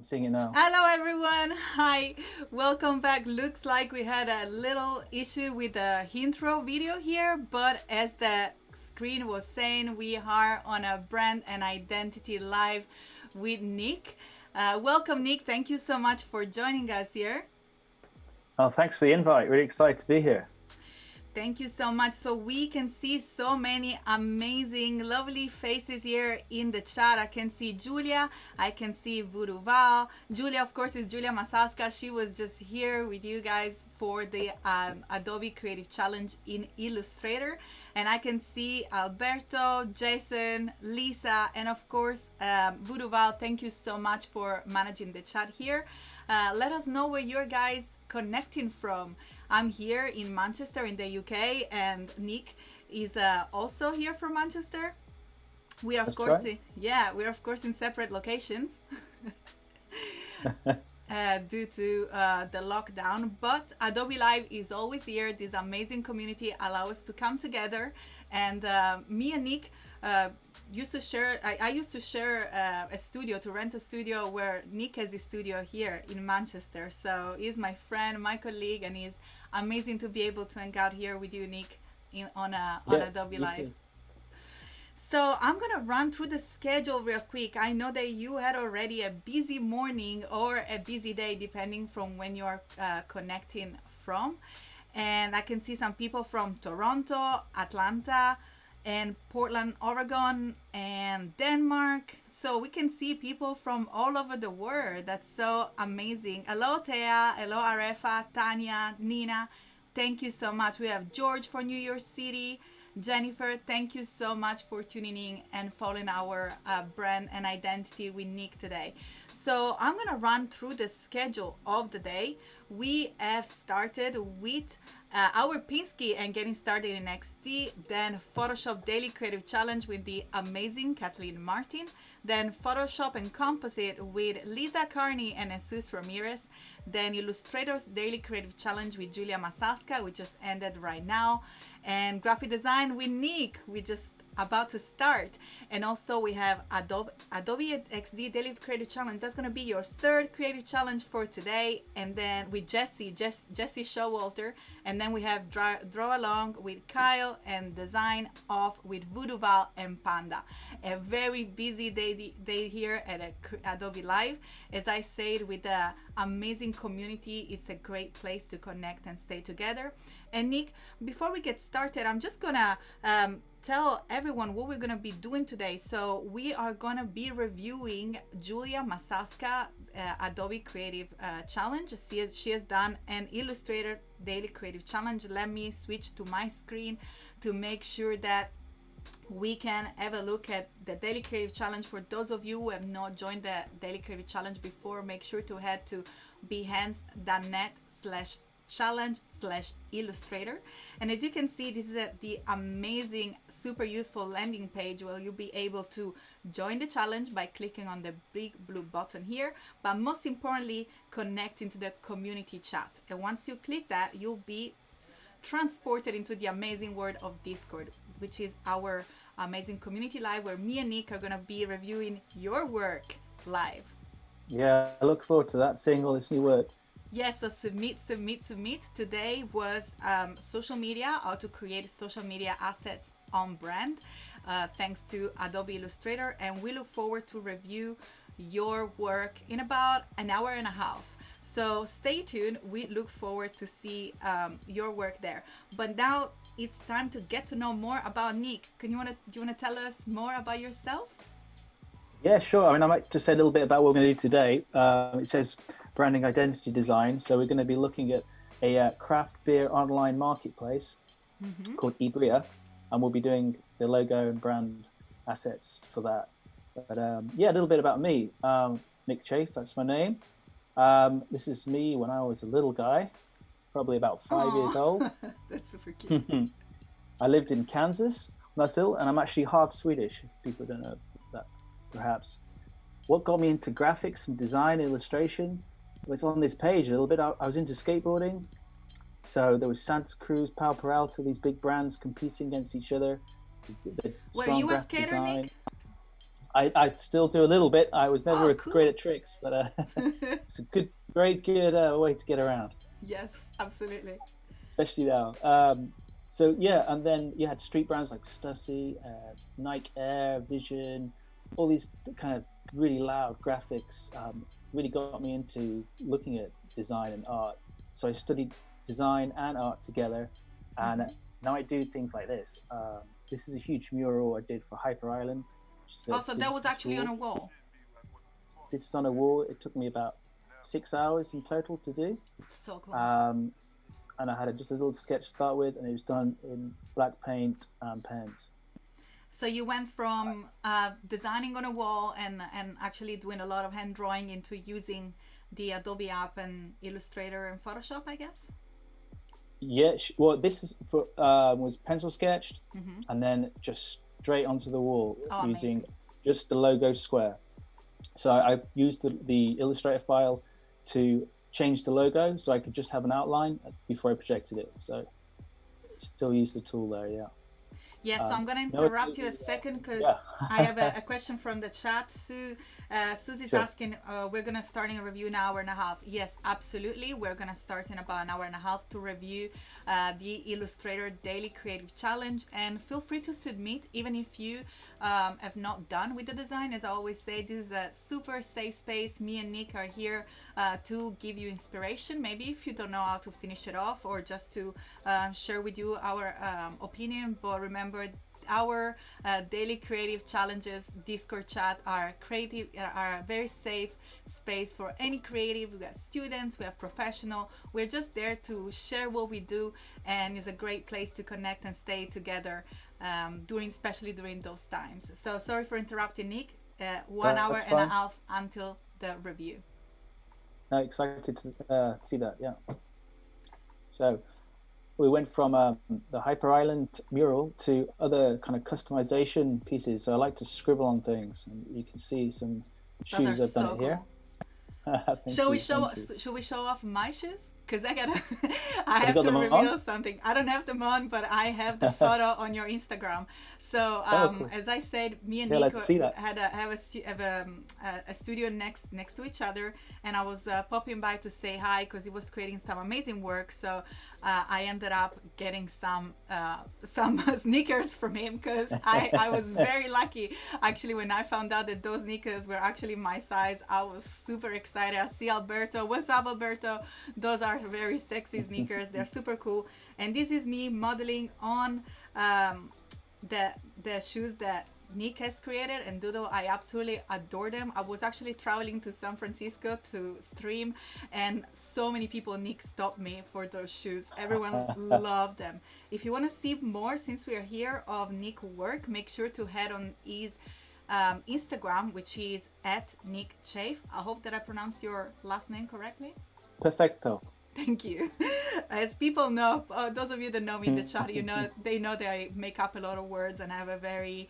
seeing it now. Hello everyone. Hi. Welcome back. Looks like we had a little issue with the intro video here, but as the screen was saying, we are on a brand and identity live with Nick. Welcome Nick. Thank you so much for joining us here. Oh, thanks for the invite. Really excited to be here. Thank you so much. So we can see so many amazing, lovely faces here in the chat. I can see Julia. I can see Voodoo Val. Julia, of course, is Julia Masaska. She was just here with you guys for the Adobe Creative Challenge in Illustrator. And I can see Alberto, Jason, Lisa, and of course, Voodoo Val. Thank you so much for managing the chat here. Let us know where you're guys connecting from. I'm here in Manchester in the UK, and Nick is also here from Manchester. We are of course, right. we're of course in separate locations due to the lockdown. But Adobe Live is always here. This amazing community allows us to come together, and me and Nick. Used to share. I used to share a studio, to rent a studio where Nick has his studio here in Manchester. So he's my friend, my colleague, and he's amazing to be able to hang out here with you, Nick, on Adobe Live. Too. So I'm gonna run through the schedule real quick. I know that you had already a busy morning or a busy day, depending from when you are connecting from. And I can see some people from Toronto, Atlanta, and Portland, Oregon, and Denmark. So we can see people from all over the world. That's so amazing. Hello, Thea. Hello, Arefa, Tanya, Nina. Thank you so much. We have George for New York City. Jennifer, thank you so much for tuning in and following our brand and identity with Nick today. So I'm going to run through the schedule of the day. We have started with our Pinsky and getting started in XD, then Photoshop Daily Creative Challenge with the amazing Kathleen Martin, then Photoshop and Composite with Lisa Carney and Jesus Ramirez, then Illustrator's Daily Creative Challenge with Julia Masaska, which just ended right now, and Graphic Design with Nick, we just about to start. And also we have Adobe XD Daily Creative Challenge. That's going to be your third creative challenge for today. And then with Jesse Showalter. And then we have Draw Along with Kyle, and Design Off with Voodoo Val and Panda. A very busy day here at Adobe Live. As I said, with the amazing community, it's a great place to connect and stay together. And Nick, before we get started, I'm just gonna tell everyone what we're going to be doing today. So we are going to be reviewing Julia Masaska Adobe Creative Challenge. She has done an Illustrator Daily Creative Challenge. Let me switch to my screen to make sure that we can have a look at the Daily Creative Challenge. For those of you who have not joined the Daily Creative Challenge before, make sure to head to behance.net/challenge/Illustrator. And as you can see, this is the amazing, super useful landing page where you'll be able to join the challenge by clicking on the big blue button here, but most importantly, connect into the community chat. And once you click that, you'll be transported into the amazing world of Discord, which is our amazing community live, where me and Nick are going to be reviewing your work live. Yeah, I look forward to that, seeing all this new work. Yes, so submit. Today was social media, how to create social media assets on brand, thanks to Adobe Illustrator. And we look forward to review your work in about an hour and a half. So stay tuned. We look forward to see your work there. But now it's time to get to know more about Nick. Do you want to tell us more about yourself? Yeah, sure. I might just say a little bit about what we're going to do today. It says branding identity design. So we're going to be looking at a craft beer online marketplace called Ibria, and we'll be doing the logo and brand assets for that. But a little bit about me. Nick Chaffe, that's my name. This is me when I was a little guy, probably about 5 years old. That's super cute. I lived in Kansas when I was little, and I'm actually half Swedish, if people don't know that, perhaps. What got me into graphics and design, illustration, was on this page a little bit. I was into skateboarding. So there was Santa Cruz, Pau Peralta, these big brands competing against each other. Were you a skater, Nick? I still do a little bit. I was never Cool. great at tricks, but it's a very good way to get around, Yes, absolutely. especially now. So yeah, and then you had street brands like Stussy, Nike Air, Vision, all these kind of really loud graphics. Really got me into looking at design and art. So I studied design and art together, and now I do things like this. This is a huge mural I did for Hyper Island. Also, that was actually on a wall. This is on a wall. It took me about 6 hours in total to do. So cool. And I had just a little sketch to start with, and it was done in black paint and pens. So you went from designing on a wall and actually doing a lot of hand drawing into using the Adobe app and Illustrator and Photoshop, I guess? Yeah, well, this is for was pencil sketched, and then just straight onto the wall using amazing. just the logo square. So I used the Illustrator file to change the logo, so I could just have an outline before I projected it. So still use the tool there, yeah. Yes, so I'm going to interrupt you a second because I have a question from the chat. Susie's asking, we're going to start in a review in an hour and a half. Yes, absolutely. We're going to start in about an hour and a half to review the Illustrator Daily Creative Challenge. And feel free to submit, even if you have not done with the design. As I always say, this is a super safe space. Me and Nick are here to give you inspiration. Maybe if you don't know how to finish it off, or just to share with you our opinion. But remember, our daily creative challenges Discord chat are a very safe space for any creative. We got students, we have professional. We're just there to share what we do, and it's a great place to connect and stay together especially during those times. So sorry for interrupting, Nick. 1 hour and a half until the review. Excited to see that. Yeah. So we went from the Hyper Island mural to other kind of customization pieces. So I like to scribble on things, and you can see some shoes I've done here. Shall we show off my shoes? Because I have to reveal something. I don't have them on, but I have the photo on your Instagram. So cool. As I said, me and Nico have a studio next to each other, and I was popping by to say hi because he was creating some amazing work. So I ended up getting some sneakers from him because I was very lucky. Actually, when I found out that those sneakers were actually my size, I was super excited. I see Alberto. What's up, Alberto? Those are very sexy sneakers. They're super cool. And this is me modeling on the shoes that Nick has created, and Doodle, I absolutely adore them. I was actually traveling to San Francisco to stream, and so many people, Nick, stopped me for those shoes. Everyone loved them. If you want to see more, since we are here, of Nick work, make sure to head on his Instagram, which is at Nick Chaffe. I hope that I pronounced your last name correctly. Perfecto. Thank you. As people know, those of you that know me in the chat, they know that I make up a lot of words and I have a very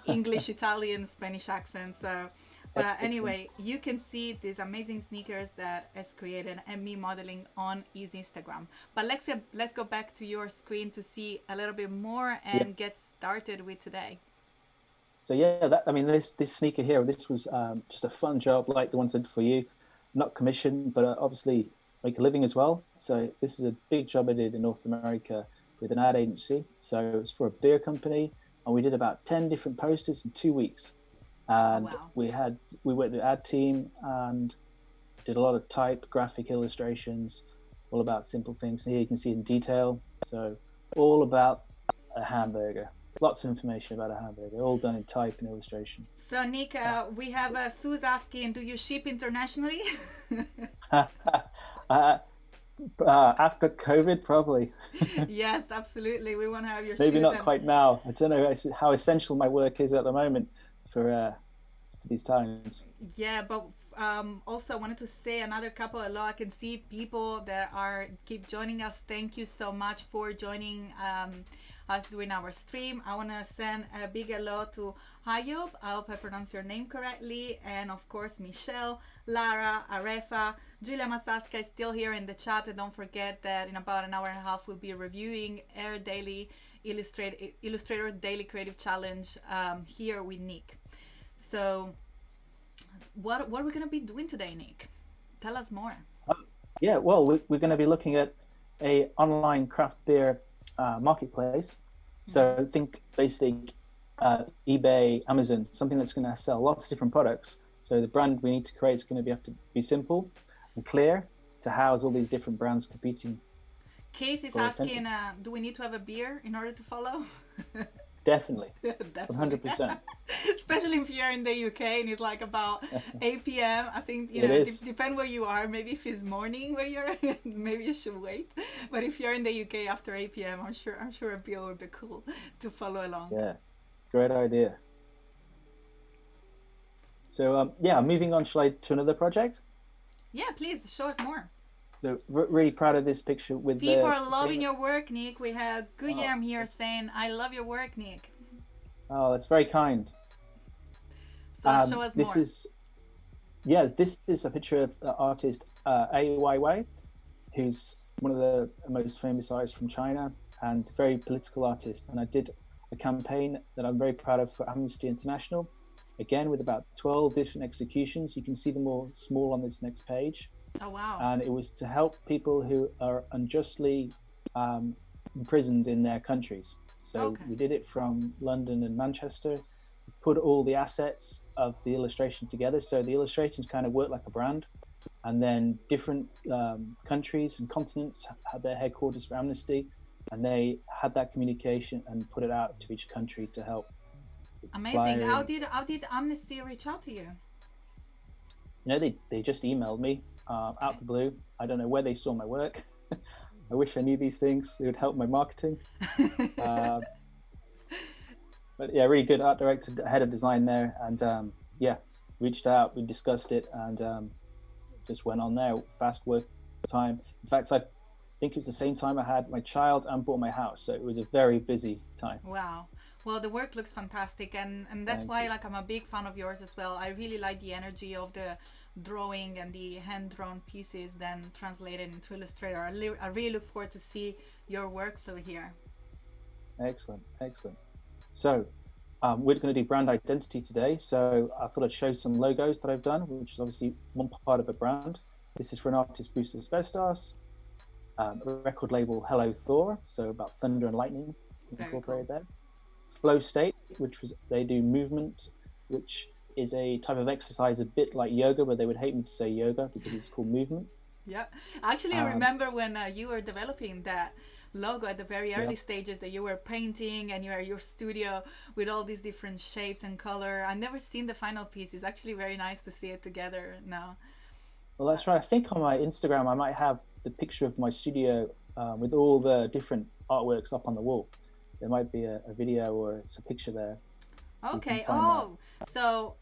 English, Italian, Spanish accent. So, but anyway, you can see these amazing sneakers that is created and me modeling on his Instagram. But let's go back to your screen to see a little bit more and get started with today. So this sneaker here, this was just a fun job like the ones I did for you, not commissioned, but obviously make a living as well. So this is a big job I did in North America with an ad agency. So it was for a beer company, and we did about 10 different posters in 2 weeks. And we went to the ad team and did a lot of type, graphic illustrations, all about simple things. Here you can see in detail. So all about a hamburger. Lots of information about a hamburger, all done in type and illustration. So Nick, we have Sue's asking, do you ship internationally? After COVID, probably. Yes, absolutely. We want to have your Maybe shoes. Not quite now. I don't know how essential my work is at the moment for these times. Yeah, but also I wanted to say another couple of hello. I can see people that keep joining us. Thank you so much for joining us during our stream. I want to send a big hello to Hayub. I hope I pronounce your name correctly. And of course, Michelle, Lara, Arefa, Julia Masalska is still here in the chat. And don't forget that in about an hour and a half, we'll be reviewing our daily Illustrator Daily Creative Challenge here with Nick. So what are we going to be doing today, Nick? Tell us more. Yeah, well, we're going to be looking at a online craft beer marketplace. So think basic eBay, Amazon, something that's going to sell lots of different products. So the brand we need to create is going to have to be simple and clear to house all these different brands competing. Keith is asking, do we need to have a beer in order to follow? Definitely. Definitely. 100%. Especially if you're in the UK and it's like about 8 p.m. I think, depend where you are. Maybe if it's morning where you're, maybe you should wait. But if you're in the UK after 8 p.m., I'm sure a beer would be cool to follow along. Yeah, great idea. So moving on, shall I to another project? Yeah, please show us more. So really proud of this picture with people are loving your work, Nick. We have Guillermo here saying, "I love your work, Nick." Oh, that's very kind. So show us more. This is a picture of the artist Ai, who's one of the most famous artists from China and very political artist. And I did a campaign that I'm very proud of for Amnesty International, again with about 12 different executions. You can see them all small on this next page. Oh, wow. And it was to help people who are unjustly imprisoned in their countries. So we did it from London and Manchester, put all the assets of the illustration together. So the illustrations kind of work like a brand. And then different countries and continents had their headquarters for Amnesty. And they had that communication and put it out to each country to help. Amazing. How did Amnesty reach out to you? They just emailed me. Out the blue. I don't know where they saw my work. I wish I knew these things. They would help my marketing. But yeah, really good art director, head of design there. And reached out, we discussed it and just went on there. Fast work time. In fact, I think it was the same time I had my child and bought my house. So it was a very busy time. Wow. Well, the work looks fantastic. And that's why I'm a big fan of yours as well. I really like the energy of the drawing and the hand-drawn pieces then translated into Illustrator. I really look forward to see your workflow here. Excellent. So we're going to do brand identity today. So I thought I'd show some logos that I've done, which is obviously one part of a brand. This is for an artist, Bruce Asbestos, a record label, Hello Thor, so about thunder and lightning incorporated there. Flow State, they do movement, which is a type of exercise a bit like yoga, but they would hate me to say yoga because it's called movement. Yeah, actually I remember when you were developing that logo at the very early stages that you were painting and you were your studio with all these different shapes and color. I've never seen the final piece. It's actually very nice to see it together now. Well, that's right. I think on my Instagram I might have the picture of my studio with all the different artworks up on the wall. There might be a video or a picture there. Okay. So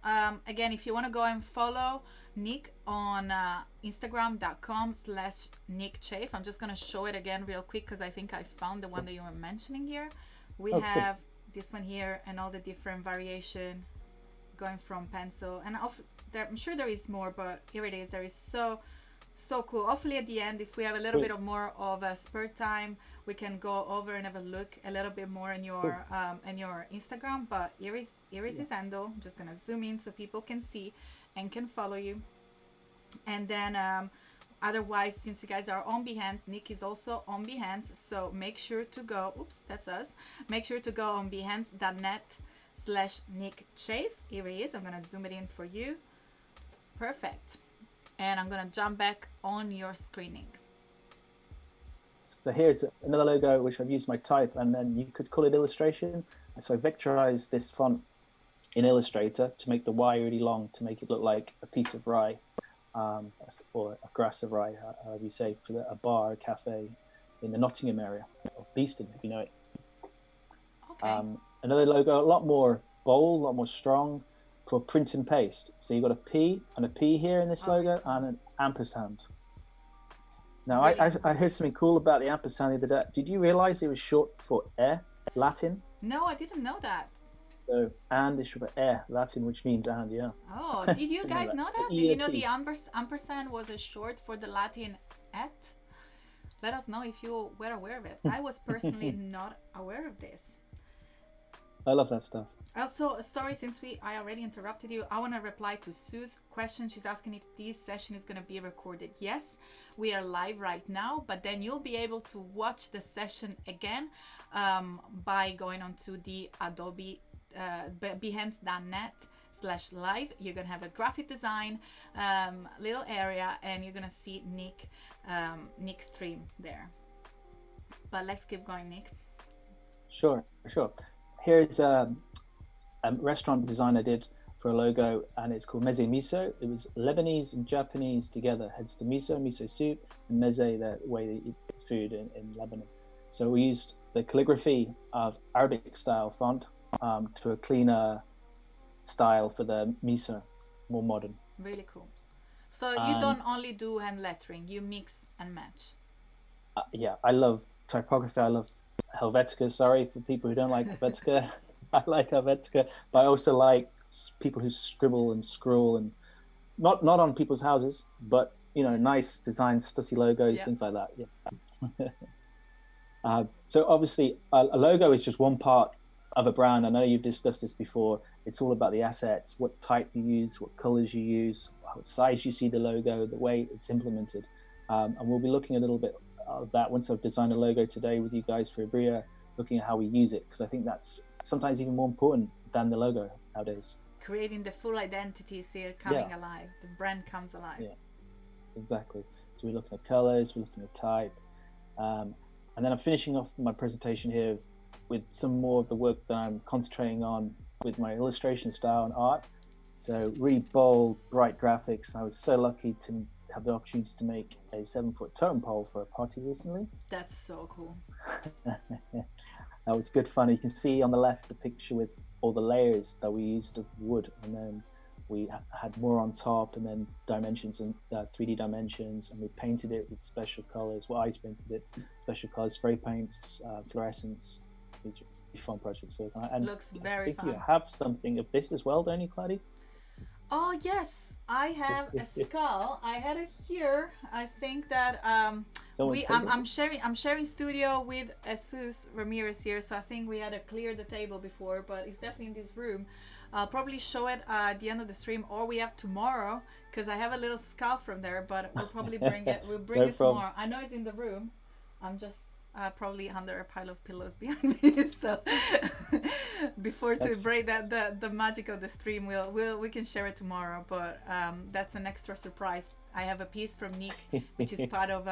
again, if you want to go and follow Nick on Instagram.com/Nick Chaffe, I'm just going to show it again real quick because I think I found the one that you were mentioning here. We have this one here and all the different variation going from pencil. And I'm sure there is more, but here it is. There is so cool. Hopefully at the end, if we have a little bit of more of a spare time, we can go over and have a look a little bit more in your Instagram. But here is his handle. I'm just gonna zoom in so people can see and can follow you. And then otherwise, since you guys are on Behance, Nick is also on Behance. So make sure to go. Oops, that's us. Make sure to go on Behance.net/Nick Chaffe. Here he is. I'm gonna zoom it in for you. Perfect. And I'm going to jump back on your screening. So here's another logo which I've used my type, and then you could call it illustration. So I vectorized this font in Illustrator to make the Y really long, to make it look like a piece of rye, or a grass of rye, however you say, for a bar, a cafe in the Nottingham area, or Beeston, if you know it. Okay. Another logo, a lot more bold, a lot more strong, called print and paste. So you've got a P and a P here in this logo and an ampersand. Now, I heard something cool about the ampersand the other day. Did you realize it was short for Latin? No, I didn't know that. So, and is short for Latin, which means and, yeah. Oh, did you guys know that? Did you know the ampersand was a short for the Latin et? Let us know if you were aware of it. I was personally not aware of this. I love that stuff. Also, sorry, since I already interrupted you, I want to reply to Sue's question. She's asking if this session is going to be recorded. Yes, we are live right now, but then you'll be able to watch the session again by going onto the Adobe behance.net/live. You're going to have a graphic design little area, and you're going to see Nick's stream there. But let's keep going, Nick. Sure. Here's a restaurant design I did for a logo, and it's called Meze Miso. It was Lebanese and Japanese together, hence the miso soup, and meze, the way they eat food in Lebanon. So we used the calligraphy of Arabic style font to a cleaner style for the miso, more modern. Really cool. So you don't only do hand lettering, you mix and match. Yeah, I love typography. I love Helvetica. Sorry for people who don't like Helvetica. I like Helvetica, but I also like people who scribble and scroll, and not on people's houses, but nice designs, stussy logos, things like that. Yeah. So obviously, a logo is just one part of a brand. I know you've discussed this before. It's all about the assets, what type you use, what colors you use, what size you see the logo, the way it's implemented, and we'll be looking a little bit of that once I've designed a logo today with you guys for Ibria, looking at how we use it, because I think that's sometimes even more important than the logo nowadays. Creating the full identity, so you're coming alive. The brand comes alive. Yeah, exactly. So we're looking at colors, we're looking at type, and then I'm finishing off my presentation here with some more of the work that I'm concentrating on with my illustration style and art. So really bold, bright graphics. I was so lucky to have the opportunity to make a 7-foot totem pole for a party recently. That's so cool. That was good fun. You can see on the left the picture with all the layers that we used of wood, and then we had more on top, and then dimensions and 3D dimensions, and we painted it with special colors. Well, I painted it special colors, spray paints, fluorescence. These are fun projects. And looks very fun. You have something of this as well, don't you, Kladi? Oh yes, I have a skull. I had it here. I think that I'm sharing studio with Jesus Ramirez here, so I think we had to clear the table before, but it's definitely in this room. I'll probably show it at the end of the stream, or we have tomorrow, because I have a little skull from there, but we'll probably bring it. We'll bring it tomorrow. I know it's in the room. I'm just probably under a pile of pillows behind me. So before to break the magic of the stream, we can share it tomorrow. But that's an extra surprise. I have a piece from Nick, which is part of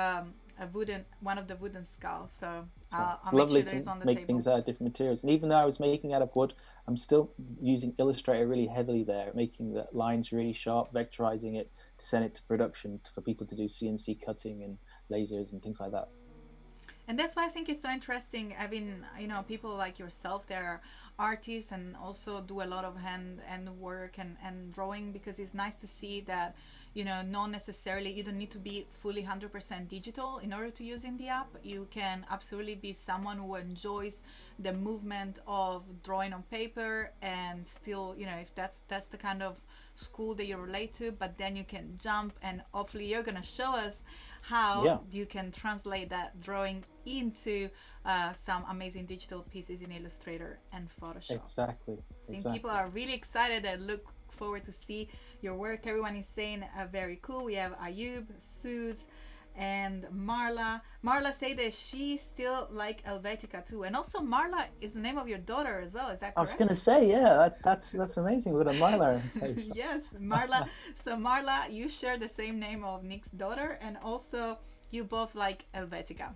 one of the wooden skulls. So I'll make sure that it's on the table. Things out of different materials. And even though I was making out of wood, I'm still using Illustrator really heavily there, making the lines really sharp, vectorizing it to send it to production for people to do CNC cutting and lasers and things like that. And that's why I think it's so interesting. I mean, people like yourself, they're artists and also do a lot of hand work and drawing, because it's nice to see that, not necessarily, you don't need to be fully 100% digital in order to use in the app. You can absolutely be someone who enjoys the movement of drawing on paper, and still, if that's the kind of school that you relate to, but then you can jump, and hopefully you're going to show us how you can translate that drawing into some amazing digital pieces in Illustrator and Photoshop. Exactly. I think people are really excited and look forward to see your work. Everyone is saying very cool. We have Ayub, Suze, and Marla. Marla say that she still like Helvetica too, and also Marla is the name of your daughter as well. Is that correct? I was going to say, that's amazing. We've got a Marla. Yes, Marla. So Marla, you share the same name of Nick's daughter, and also you both like Helvetica.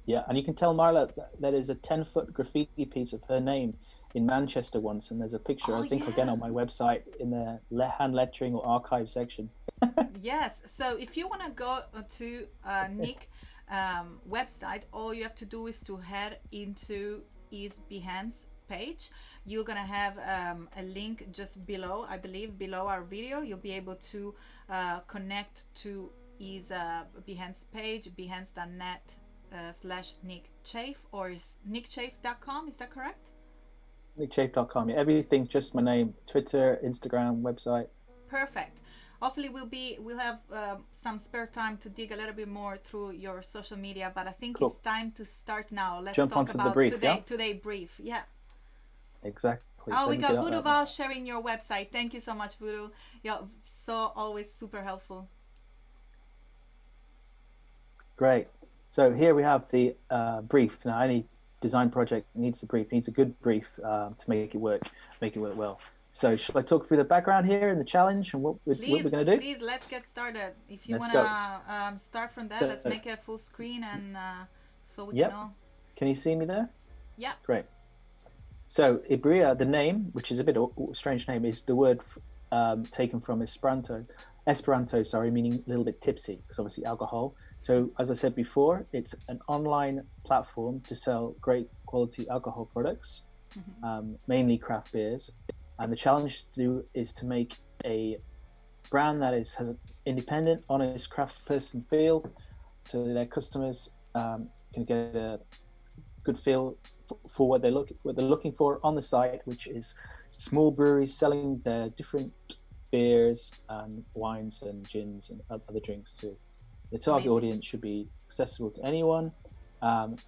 Yeah, and you can tell Marla that is a 10-foot graffiti piece of her name in Manchester once, and there's a picture, again on my website in the hand lettering or archive section. Yes, so if you want to go to Nick website, all you have to do is to head into his Behance page. You're gonna have a link just below, I believe, below our video. You'll be able to connect to his Behance page, behance.net /Nick Chaffe, or is nickchaffe.com, is that correct? nickchaffe.com. Yeah, everything, just my name, Twitter, Instagram, website. Perfect. Hopefully we'll have some spare time to dig a little bit more through your social media, but I think it's time to start now. Let's jump talk onto about the brief, today brief. Yeah. Exactly. please. Oh, Let we me got get up Voodoo that one. Val sharing your website. Thank you so much, Voodoo. Yeah, so always super helpful. Great. So here we have the brief. Now, any design project needs a brief, needs a good brief to make it work well. So should I talk through the background here and the challenge and what we're going to do? Please, let's get started. If you Let's want go. to start from there, So, let's make a full screen and so we can yep. all... Can you see me there? Yeah. Great. So Ibria, the name, which is a bit of a strange name, is the word taken from Esperanto, sorry, meaning a little bit tipsy, because obviously alcohol. So as I said before, it's an online platform to sell great quality alcohol products, mainly craft beers. And the challenge to do is to make a brand that has an independent, honest craftsperson feel, so that their customers can get a good feel for what they're looking for on the site, which is small breweries selling their different beers and wines and gins and other drinks too. The target audience should be accessible to anyone. And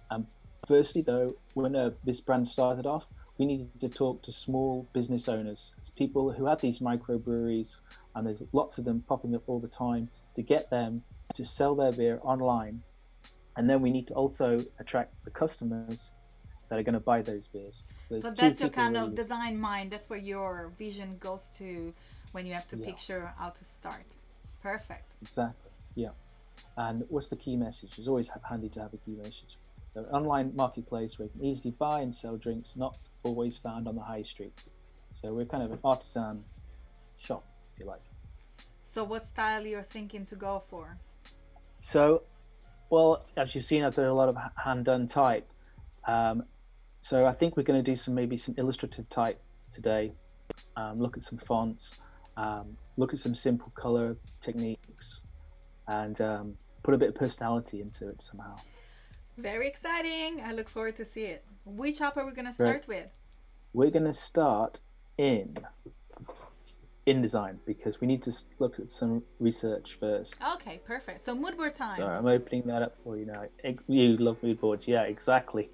firstly, though, when this brand started off, we needed to talk to small business owners, people who had these microbreweries, and there's lots of them popping up all the time, to get them to sell their beer online. And then we need to also attract the customers that are going to buy those beers. So that's your kind of design mind. That's where your vision goes to when you have to picture how to start. Perfect. Exactly. Yeah. And what's the key message? It's always handy to have a key message. So an online marketplace where you can easily buy and sell drinks not always found on the high street. So we're kind of an artisan shop, if you like. So what style you're thinking to go for? So, well, as you've seen, I've done a lot of hand-done type. So I think we're going to do maybe some illustrative type today. Look at some fonts, look at some simple color techniques, and put a bit of personality into it somehow. Very exciting. I look forward to see it. Which app are we going to start with? We're going to start in InDesign, because we need to look at some research first. Okay, perfect. So moodboard time. So I'm opening that up for you now. You love moodboards. Yeah, exactly.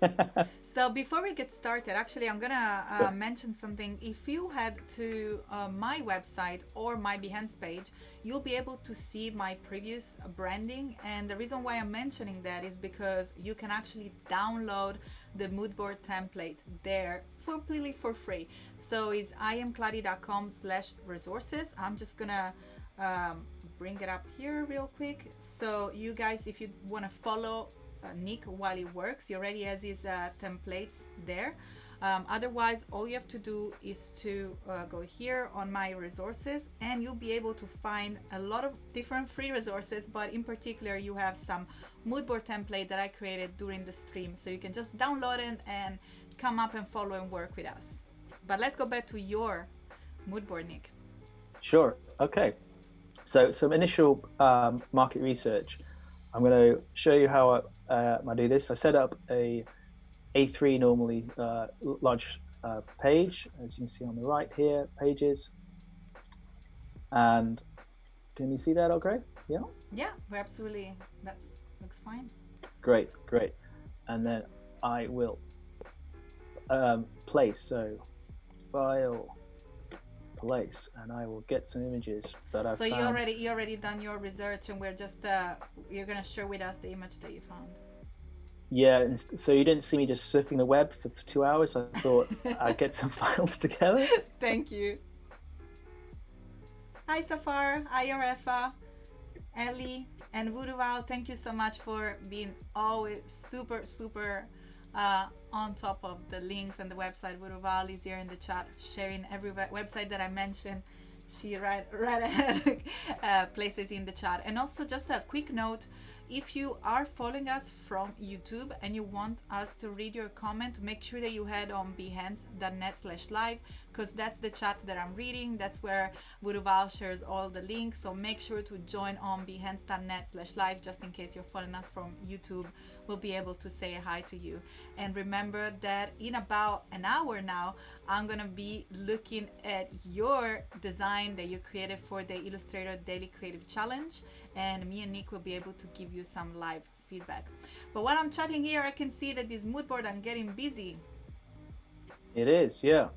So before we get started, actually, I'm going to mention something. If you head to my website or my Behance page, you'll be able to see my previous branding. And the reason why I'm mentioning that is because you can actually download the moodboard template there completely for free. So it's iamkladi.com/resources. I'm just going to bring it up here real quick. So you guys, if you want to follow Nick while he works, he already has his templates there. Otherwise, all you have to do is to go here on my resources, and you'll be able to find a lot of different free resources, but in particular you have some moodboard template that I created during the stream, so you can just download it and come up and follow and work with us. But let's go back to your moodboard, Nick. Sure. Okay. So some initial market research. I'm going to show you how I do this. I set up a A3 normally large page, as you can see on the right here, pages. And can you see that okay? Yeah? Yeah, absolutely. That looks fine. Great. And then I will place, so file, place, and I will get some images that I've found. So you already done your research, and we're just you're gonna share with us the image that you found. Yeah, and so you didn't see me just surfing the web for 2 hours. I thought I'd get some files together. Thank you. Hi Safar, hi Arefa, Ellie, and Voodooval. Thank you so much for being always super on top of the links and the website. Voodooval is here in the chat, sharing every website that I mentioned. She right ahead places in the chat. And also just a quick note, if you are following us from YouTube and you want us to read your comment, make sure that you head on behance.net/live, because that's the chat that I'm reading. That's where Voodooval shares all the links. So make sure to join on behance.net/live, just in case you're following us from YouTube. We'll be able to say hi to you. And remember that in about an hour now, I'm gonna be looking at your design that you created for the Illustrator Daily Creative Challenge, and me and Nick will be able to give you some live feedback. But while I'm chatting here, I can see that this moodboard, I'm getting busy. It is, yeah.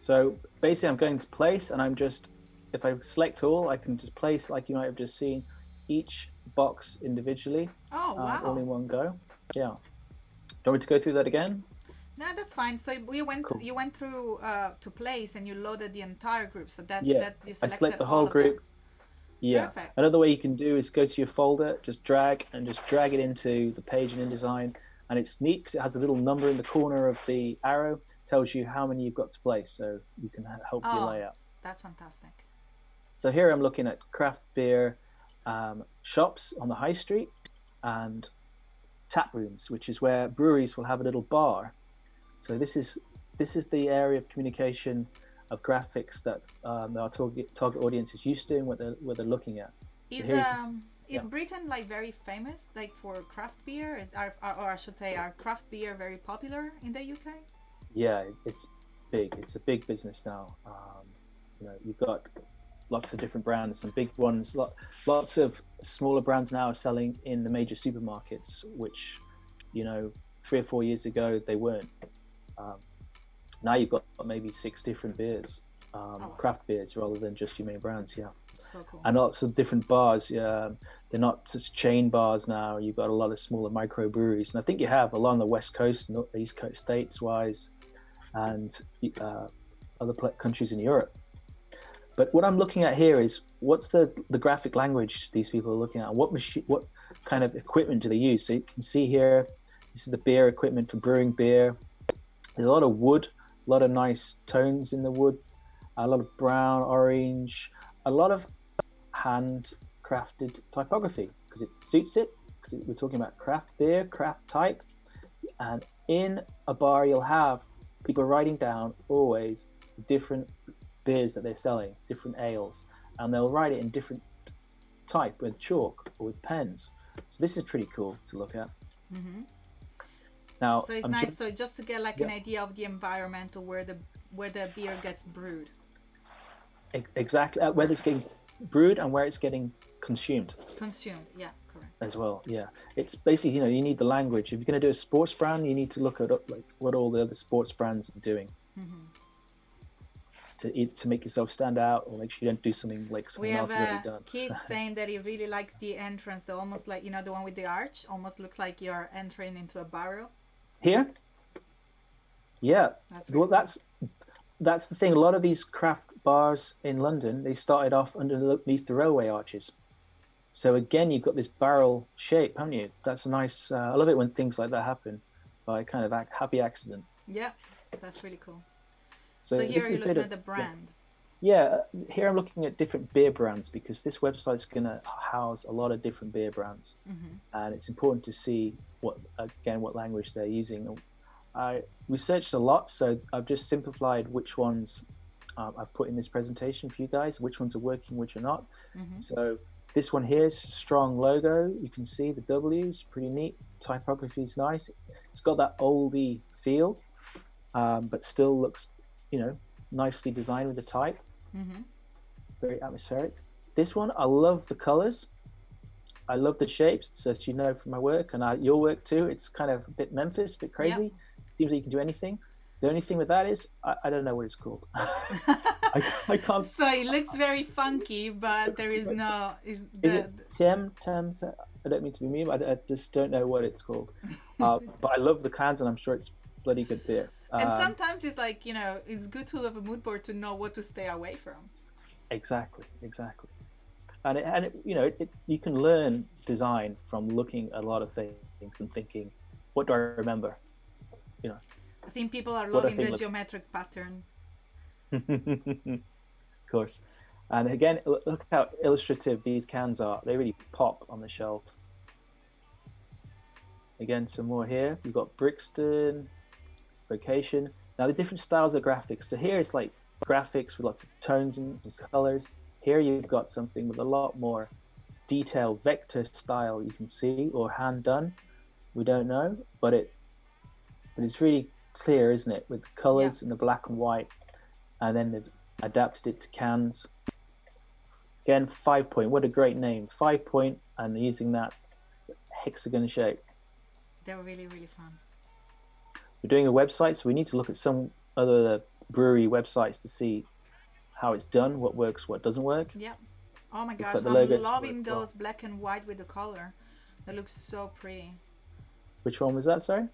So basically I'm going to place, and I'm just, if I select all, I can just place, like you might have just seen, each box individually, Oh, all wow. in one go. Yeah. Do you want me to go through that again? No, that's fine. So Cool. you went through to place and you loaded the entire group. So Yeah. that you I select selected the whole all of them. group. Yeah. Perfect. Another way you can do is go to your folder, just drag it into the page in InDesign. And it's neat because it has a little number in the corner of the arrow, tells you how many you've got to place, so you can help your Oh, layout. that's fantastic. So here I'm looking at craft beer shops on the high street and tap rooms, which is where breweries will have a little bar. So this is the area of communication of graphics that our target audience is used to and what they're looking at. So Is here you can see, is yeah. Britain like very famous like for craft beer? Or I should say, are craft beer very popular in the UK? Yeah, it's big. It's a big business now. You've got lots of different brands, some big ones. Lots of smaller brands now are selling in the major supermarkets, which 3 or 4 years ago they weren't. Um, Now you've got maybe 6 different beers, Oh, wow. craft beers, rather than just your main brands. Yeah, So cool. and lots of different bars. Yeah, they're not just chain bars now. You've got a lot of smaller microbreweries, and I think you have along the west coast, east coast states wise, and other countries in Europe. But what I'm looking at here is what's the graphic language these people are looking at. What kind of equipment do they use? So you can see here, this is the beer equipment for brewing beer. There's a lot of wood, a lot of nice tones in the wood, a lot of brown, orange, a lot of handcrafted typography because it suits it. Because we're talking about craft beer, craft type, and in a bar you'll have people writing down always different beers that they're selling, different ales, and they'll write it in different type with chalk or with pens. So this is pretty cool to look at. Mm-hmm. Now, So it's nice. So just to get like an idea of the environment where the beer gets brewed. Exactly, whether it's getting brewed and where it's getting consumed. Consumed, yeah, correct. As well, yeah. It's basically, you need the language. If you're going to do a sports brand, you need to look at like what all the other sports brands are doing. Mm-hmm. To make yourself stand out, or make sure you don't do something like something else already done. We have a kid saying that he really likes the entrance, the almost like the one with the arch, almost looks like you're entering into a barrel. Here, yeah. Well, that's the thing. A lot of these craft bars in London, they started off underneath the railway arches. So again, you've got this barrel shape, haven't you? That's a nice. I love it when things like that happen by kind of happy accident. Yeah, that's really cool. So here you're looking at the brand. Yeah, here I'm looking at different beer brands because this website's going to house a lot of different beer brands, and it's important to see what language they're using. I researched a lot, so I've just simplified which ones I've put in this presentation for you guys, which ones are working, which are not. So this one here is strong logo. You can see the W's, pretty neat. Typography is nice. It's got that oldie feel, but still looks, nicely designed with the type. Very atmospheric. This one, I love the colors. I love the shapes. So as you know from my work and your work too, it's kind of a bit Memphis, a bit crazy. Yep. Seems like you can do anything. The only thing with that is I don't know what it's called. I can't. So it looks very funky, but there is no. Is it Tem? I don't mean to be mean, but I just don't know what it's called. But I love the cans, and I'm sure it's bloody good beer. And sometimes it's like, it's good to have a mood board to know what to stay away from. Exactly. And you can learn design from looking at a lot of things and thinking, what do I remember? I think people are loving the geometric pattern. Of course. And again, look how illustrative these cans are. They really pop on the shelf. Again, some more here. You've got Brixton, Vocation. Now the different styles of graphics. So here it's like graphics with lots of tones and colors. Here you've got something with a lot more detailed vector style you can see, or hand done. We don't know, but it's really clear, isn't it? With the colors and the black and white, and then they've adapted it to cans. Again, 5 point. What a great name, 5 point, and using that hexagon shape. They're really, really fun. We're doing a website, so we need to look at some other brewery websites to see how it's done, what works, what doesn't work. Yep. Oh my Looks gosh, like the I'm logos loving work well. those black and white with the color. That looks so pretty. Which one was that, sorry?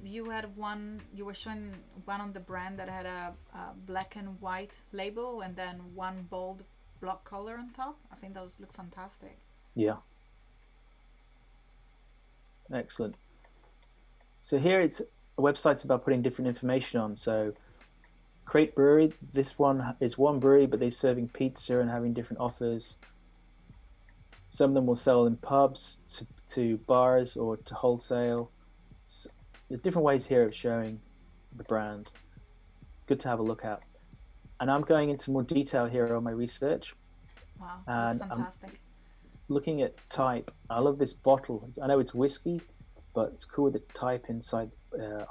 You had one. You were showing one on the brand that had a black and white label, and then one bold block color on top. I think those look fantastic. Yeah. Excellent. So here it's a website's about putting different information on. So Crate Brewery, this one is one brewery, but they're serving pizza and having different offers. Some of them will sell in pubs, to bars, or to wholesale. So there's different ways here of showing the brand. Good to have a look at. And I'm going into more detail here on my research. Wow, that's fantastic. I'm looking at type. I love this bottle. I know it's whiskey, but it's cool with the type inside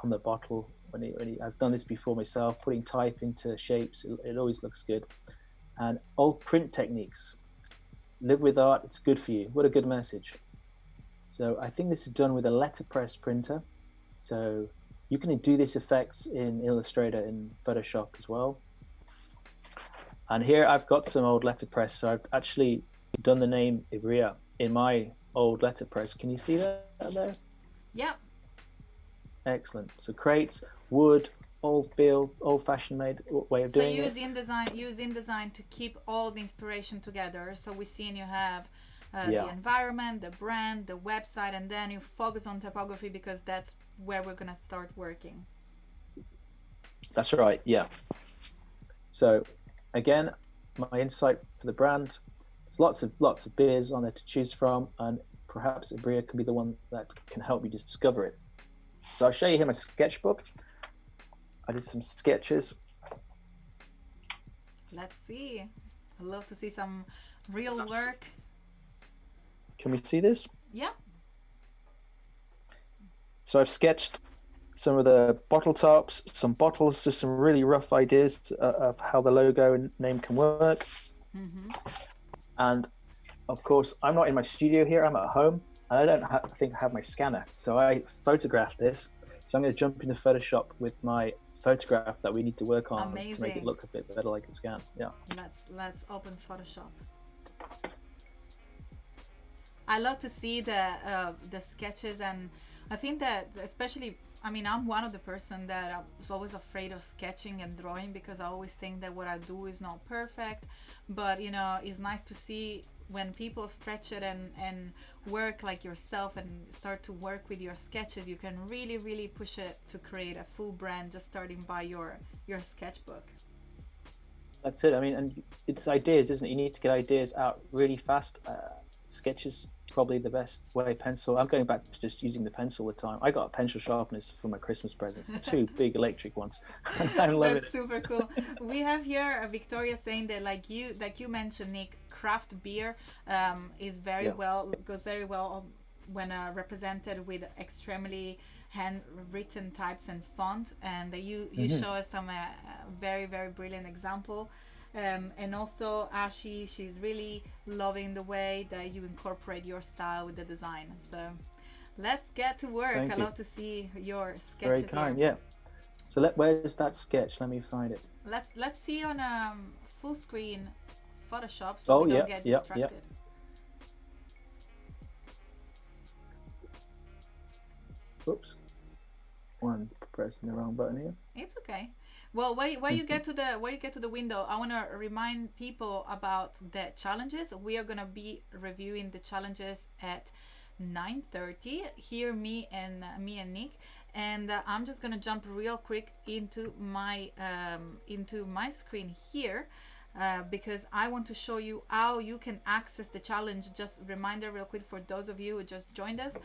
on the bottle. I've done this before myself, putting type into shapes. It always looks good. And old print techniques. Live with art, it's good for you. What a good message. So I think this is done with a letterpress printer. So you can do these effects in Illustrator and Photoshop as well. And here I've got some old letterpress. So I've actually done the name Ibrea in my old letterpress. Can you see that there? Yep. Excellent. So crates, wood, old-fashioned made way of doing it. So use InDesign to keep all the inspiration together. So we see you have the environment, the brand, the website, and then you focus on typography because that's where we're gonna start working. That's right. Yeah. So again, my insight for the brand. There's lots of beers on there to choose from, and perhaps Ibrea could be the one that can help you discover it. So I'll show you here my sketchbook. I did some sketches. Let's see. I'd love to see some real work. Can we see this? Yep. So I've sketched some of the bottle tops, some bottles, just some really rough ideas of how the logo and name can work. Mm-hmm. And of course, I'm not in my studio here, I'm at home, and I don't think I have my scanner. So I photographed this. So I'm going to jump into Photoshop with my photograph that we need to work on. Amazing. To make it look a bit better like a scan. Yeah. Let's open Photoshop. I love to see the sketches, and I think that especially, I mean, I'm one of the person that is always afraid of sketching and drawing because I always think that what I do is not perfect. But you know, it's nice to see when people stretch it and work like yourself and start to work with your sketches. You can really push it to create a full brand just starting by your sketchbook. That's it. I mean, and it's ideas, isn't it? You need to get ideas out really fast. Sketches probably the best way. Pencil. I'm going back to just using the pencil all the time. I got a pencil sharpeners for my Christmas presents, 2 big electric ones. I'm loving it. That's super cool. We have here Victoria saying that like you mentioned, Nick, craft beer is goes very well when represented with extremely handwritten types and font, and you show us some very brilliant example. And also Ashi, she's really loving the way that you incorporate your style with the design. So let's get to work. I love to see your sketches. Very kind, here. yeah. So where's that sketch? Let me find it. Let's see on full screen Photoshop so we don't get distracted. Oops. One pressing the wrong button here. It's okay. Well, where you get to the window, I want to remind people about the challenges. We are going to be reviewing the challenges at 9:30. Here, me and Nick, and I'm just going to jump real quick into my screen here. Because I want to show you how you can access the challenge. Just reminder real quick for those of you who just joined us,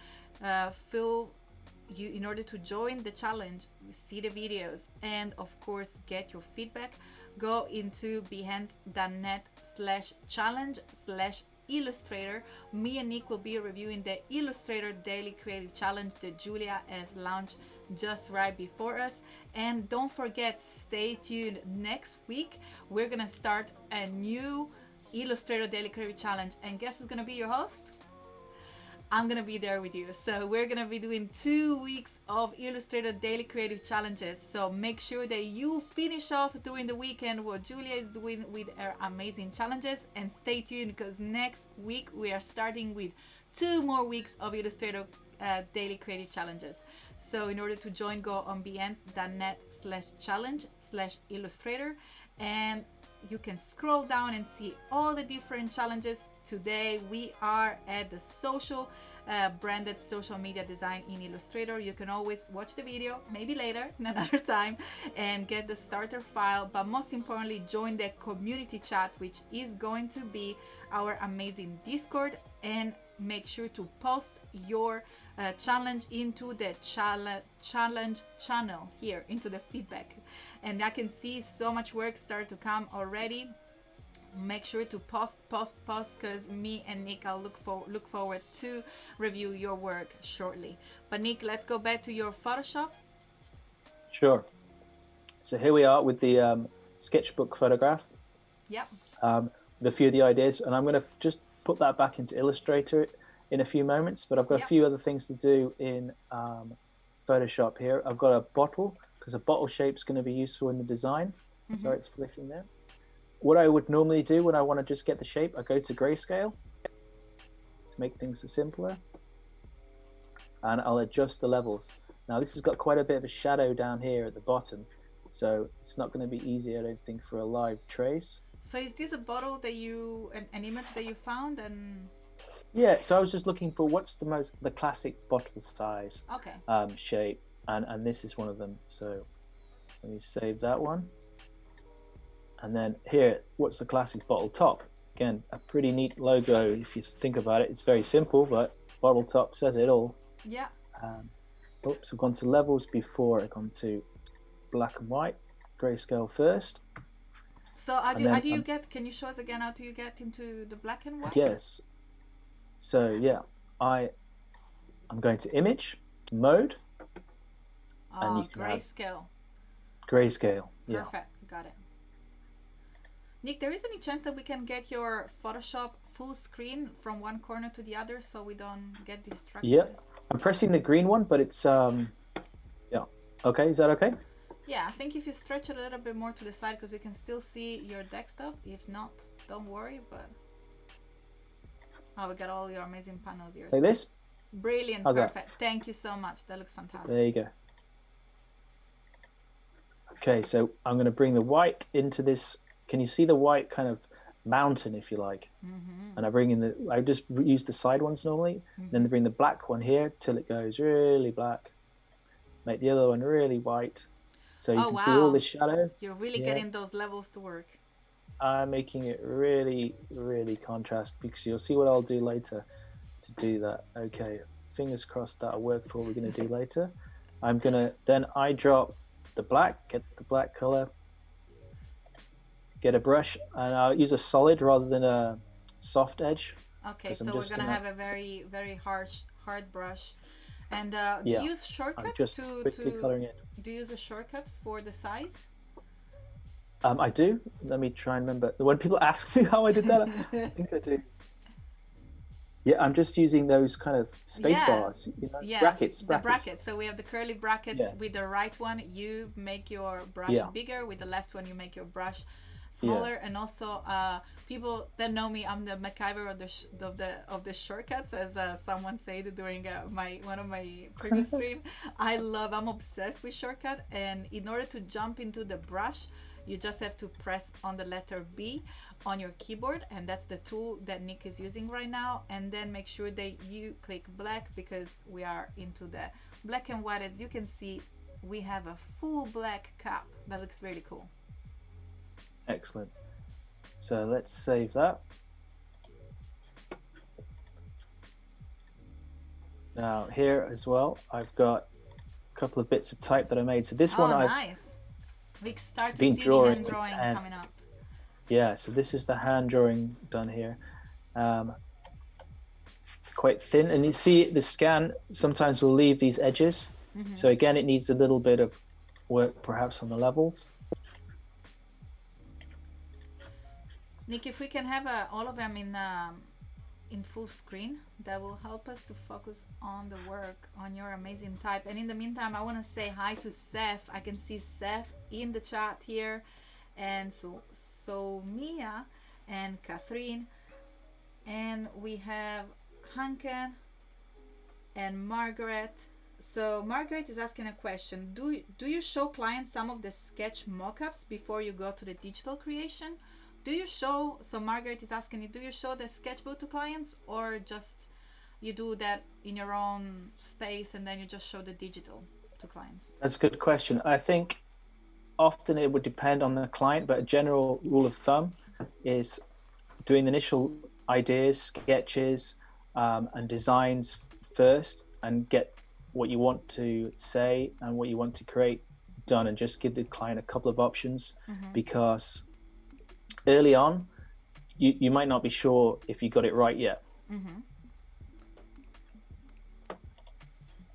in order to join the challenge, see the videos, and of course get your feedback, go into behance.net/challenge/Illustrator. Me and Nick will be reviewing the Illustrator Daily Creative Challenge that Julia has launched just right before us. And don't forget, stay tuned. Next week we're gonna start a new Illustrator Daily Creative Challenge, and guess who's gonna be your host? I'm gonna be there with you. So we're gonna be doing 2 weeks of Illustrator Daily Creative Challenges. So make sure that you finish off during the weekend what Julia is doing with her amazing challenges, and stay tuned because next week we are starting with 2 more weeks of Illustrator Daily Creative Challenges. So in order to join, go on behance.net/challenge/illustrator, and you can scroll down and see all the different challenges. Today we are at the social branded social media design in Illustrator. You can always watch the video, maybe later in another time, and get the starter file, but most importantly join the community chat, which is going to be our amazing Discord, and make sure to post your challenge into the challenge channel here, into the feedback. And I can see so much work start to come already. Make sure to post because me and Nick, I'll look forward to review your work shortly. But Nick, let's go back to your Photoshop. Sure. So here we are with the sketchbook photograph. Yep. With a few of the ideas, and I'm going to just put that back into Illustrator in a few moments, but I've got a few other things to do in Photoshop here. I've got a bottle, because a bottle shape is going to be useful in the design. So it's flicking there. What I would normally do when I want to just get the shape, I go to grayscale to make things simpler, and I'll adjust the levels. Now this has got quite a bit of a shadow down here at the bottom, so it's not going to be easy, I don't think, for a live trace. So is this a bottle that an image that you found? And yeah, so I was just looking for what's the classic bottle size shape, and this is one of them. So let me save that one. And then here, what's the classic bottle top? Again, a pretty neat logo if you think about it. It's very simple, but bottle top says it all. Yeah. Oops, I've gone to levels before I've gone to black and white, grayscale first. So how do you get, can you show us again, how do you get into the black and white? Yes. So yeah, I'm going to image, mode. And you can grayscale. Grayscale, yeah. Perfect, got it. Nick, there is any chance that we can get your Photoshop full screen from one corner to the other so we don't get distracted? Yeah, I'm pressing the green one, but it's, yeah. Okay, is that okay? Yeah, I think if you stretch it a little bit more to the side, because we can still see your desktop. If not, don't worry, but... Oh, we got all your amazing panels here. Like this? Brilliant, how's perfect. That? Thank you so much. That looks fantastic. There you go. Okay, so I'm going to bring the white into this. Can you see the white kind of mountain, if you like? And I just use the side ones normally, then bring the black one here till it goes really black. Make the other one really white. So you can see all the shadow. You're really getting those levels to work. I'm making it really, really contrast, because you'll see what I'll do later to do that. Okay, fingers crossed that'll work for what we're going to do later. I'm going to, then I drop the black, get the black color, get a brush, and I'll use a solid rather than a soft edge. Okay, so we're going to have a very, very hard brush. And do you use shortcut coloring it. Do you use a shortcut for the size? I do. Let me try and remember. When people ask me how I did that, I think I do. Yeah, I'm just using those kind of space bars, you know, brackets. The brackets. So we have the curly brackets with the right one. You make your brush bigger. With the left one, you make your brush smaller. And also, people that know me, I'm the MacGyver of the shortcuts, as someone said during one of my previous stream. I'm obsessed with shortcut. And in order to jump into the brush, you just have to press on the letter B on your keyboard, and that's the tool that Nick is using right now. And then make sure that you click black, because we are into the black and white. As you can see, we have a full black cap. That looks really cool. Excellent. So let's save that. Now here as well, I've got a couple of bits of type that I made. So this one nice. We start to see the hand drawing coming up. Yeah, so this is the hand drawing done here. Quite thin, and you see the scan sometimes will leave these edges. So again, it needs a little bit of work perhaps on the levels. Nick, if we can have all of them in in full screen. That will help us to focus on the work, on your amazing type. And in the meantime, I want to say hi to Seth. I can see Seth in the chat here, and so Mia and Catherine, and we have Hanken and Margaret. So Margaret is asking a question. Do you show clients some of the sketch mockups before you go to the digital creation? Do you show, so Margaret is asking you, do you show the sketchbook to clients, or just you do that in your own space and then you just show the digital to clients? That's a good question. I think often it would depend on the client, but a general rule of thumb is doing the initial ideas, sketches, and designs first, and get what you want to say and what you want to create done, and just give the client a couple of options, because early on you might not be sure if you got it right yet.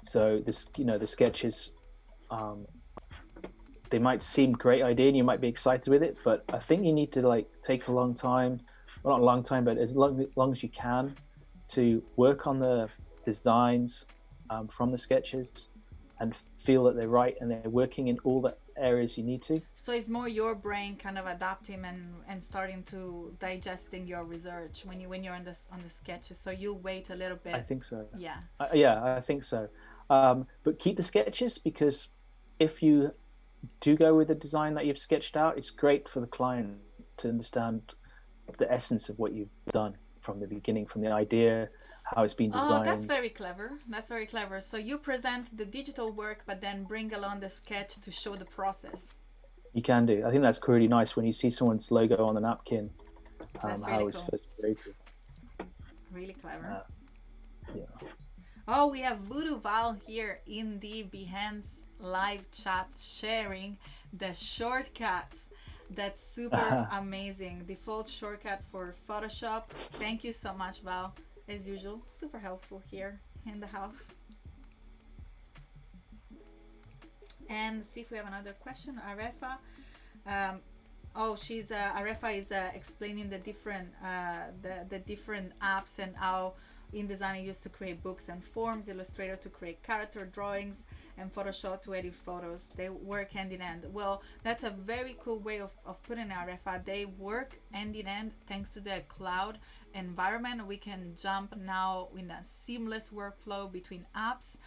So this, the sketches, they might seem great idea and you might be excited with it, but I think you need to take a long time, well, not a long time, but as long as you can, to work on the designs from the sketches and feel that they're right and they're working in all the areas you need to. So it's more your brain kind of adapting and starting to digesting your research when you're on the sketches. So you wait a little bit. I think so. Yeah. I think so. But keep the sketches, because if you do go with the design that you've sketched out, it's great for the client to understand the essence of what you've done from the beginning, from the idea, how it's been designed. Oh, that's very clever. That's very clever. So you present the digital work, but then bring along the sketch to show the process. You can do. I think that's really nice when you see someone's logo on the napkin, that's how really it's cool. first created. Really clever. Yeah. Oh, we have Voodoo Val here in the Behance live chat sharing the shortcuts. That's super amazing. Default shortcut for Photoshop. Thank you so much, Val. As usual, super helpful here in the house. And see if we have another question. Arefa. Arefa is explaining the different the different apps and how InDesign is used to create books and forms, Illustrator to create character drawings, and Photoshop to edit photos. They work hand in hand. Well, that's a very cool way of putting it, Arefa. They work hand in hand thanks to the cloud environment. We can jump now in a seamless workflow between apps.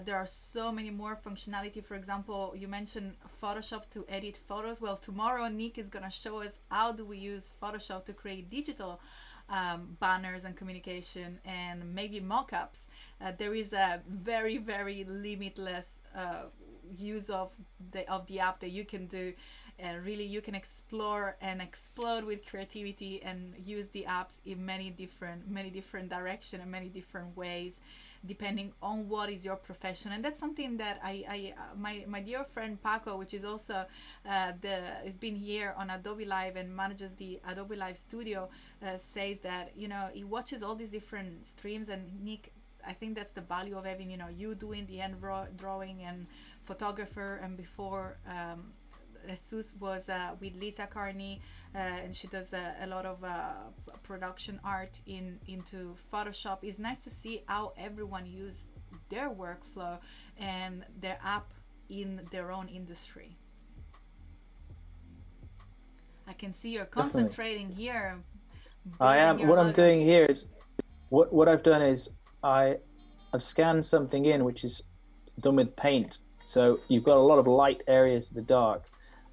There are so many more functionality. For example, you mentioned Photoshop to edit photos. Well, tomorrow Nick is gonna show us how do we use Photoshop to create digital banners and communication and maybe mockups. There is a very, very limitless use of the app that you can do. Really, you can explore and explode with creativity and use the apps in many different directions and many different ways, depending on what is your profession. And that's something that my dear friend Paco, which is also has been here on Adobe Live and manages the Adobe Live Studio, says that he watches all these different streams. And Nick, I think that's the value of having you doing the hand drawing and photographer, and before Jesus was with Lisa Carney, and she does a lot of production art into Photoshop. It's nice to see how everyone use their workflow and their app in their own industry. I can see you're concentrating here. I am. What I'm doing here is, what I've done is I've scanned something in which is done with paint. So you've got a lot of light areas in the dark.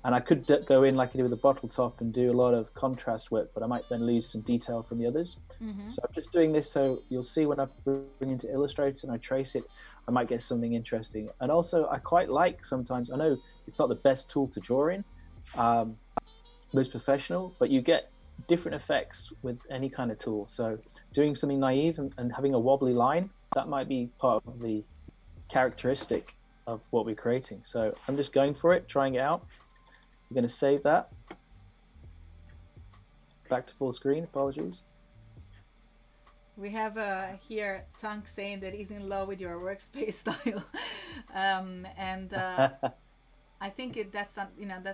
And I could go in like I did with the bottle top and do a lot of contrast work, but I might then lose some detail from the others. So I'm just doing this so you'll see when I bring into Illustrator and I trace it, I might get something interesting. And also I quite like sometimes, I know it's not the best tool to draw in, most professional, but you get different effects with any kind of tool. So doing something naive and having a wobbly line, that might be part of the characteristic of what we're creating. So I'm just going for it, trying it out. I'm going to save that. Back to full screen, apologies. We have here Tank saying that he's in love with your workspace style. I think that's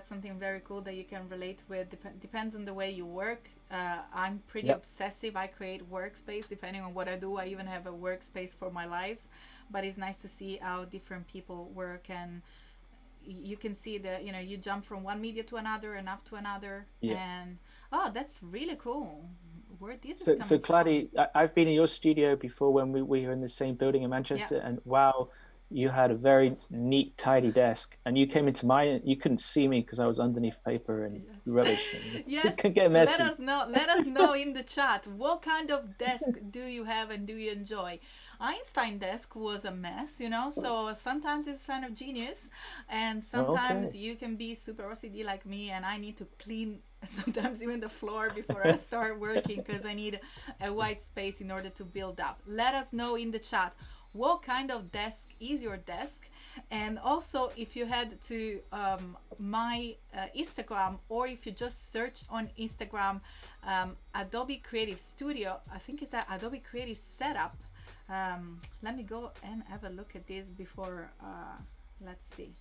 something very cool that you can relate with. Depends on the way you work. I'm pretty Yep. obsessive. I create workspace depending on what I do. I even have a workspace for my lives. But it's nice to see how different people work, and you can see that you jump from one media to another and up to another. Yeah. And oh, that's really cool. Where this is So coming from? Kladi, I've been in your studio before when we were in the same building in Yeah. Manchester, and wow, you had a very neat, tidy desk. And you came into mine, you couldn't see me because I was underneath paper and Yes. rubbish, and Yes. it could get Let messy. us know. Let us know in the chat what kind of desk do you have and do you enjoy. Einstein desk was a mess. So sometimes it's a sign of genius, and sometimes Okay. you can be super OCD like me, and I need to clean sometimes even the floor before I start working because I need a white space in order to build up. Let us know in the chat what kind of desk is your desk, and also if you head to my Instagram, or if you just search on Instagram Adobe Creative Studio. I think it's that Adobe Creative Setup. Let me go and have a look at this before. Let's see.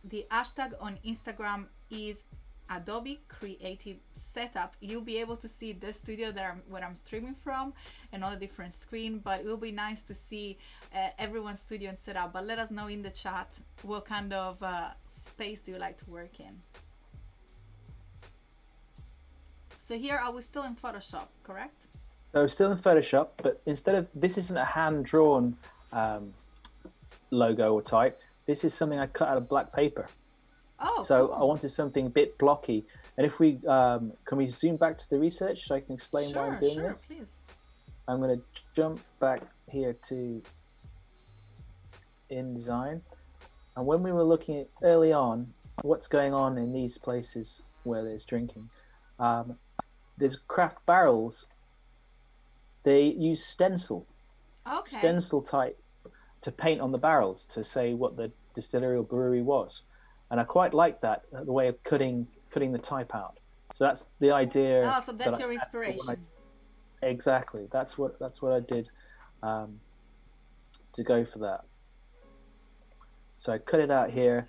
The hashtag on Instagram is Adobe Creative Setup. You'll be able to see the studio where I'm streaming from, and all the different screen. But it will be nice to see everyone's studio and setup. But let us know in the chat what kind of space do you like to work in. So here I was still in Photoshop, correct? So still in Photoshop, but instead of, this isn't a hand-drawn logo or type. This is something I cut out of black paper. Oh, So cool. I wanted something a bit blocky. And if we can we zoom back to the research so I can explain why I'm doing this? Please. I'm going to jump back here to InDesign. And when we were looking at early on what's going on in these places where there's drinking, there's craft barrels. They use stencil type to paint on the barrels to say what the distillery or brewery was. And I quite like that, the way of cutting the type out. So that's the idea. Oh, so that's your inspiration. Exactly. That's what I did to go for that. So I cut it out here,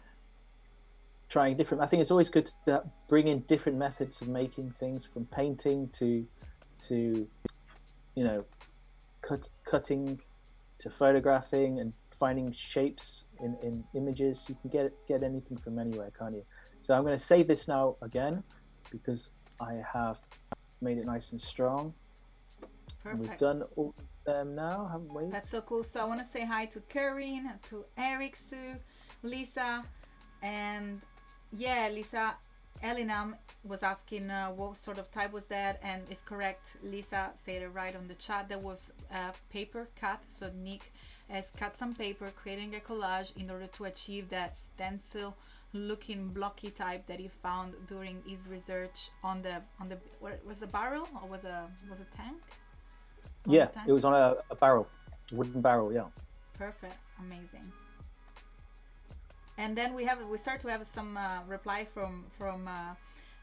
trying different. I think it's always good to bring in different methods of making things, from painting to cutting to photographing and finding shapes in images. You can get anything from anywhere, can't you? So I'm going to save this now again because I have made it nice and strong. Perfect. And we've done all of them now, haven't we? That's so cool. So I want to say hi to Karen, to Eric, Sue, Lisa, and yeah, Lisa. Elinam was asking what sort of type was that, and it's correct. Lisa said it right on the chat. There was a paper cut, so Nick has cut some paper, creating a collage in order to achieve that stencil looking blocky type that he found during his research on the what was a barrel or was a tank? Yeah, it was on a barrel, wooden barrel. Yeah. Perfect, amazing. And then we start to have some reply from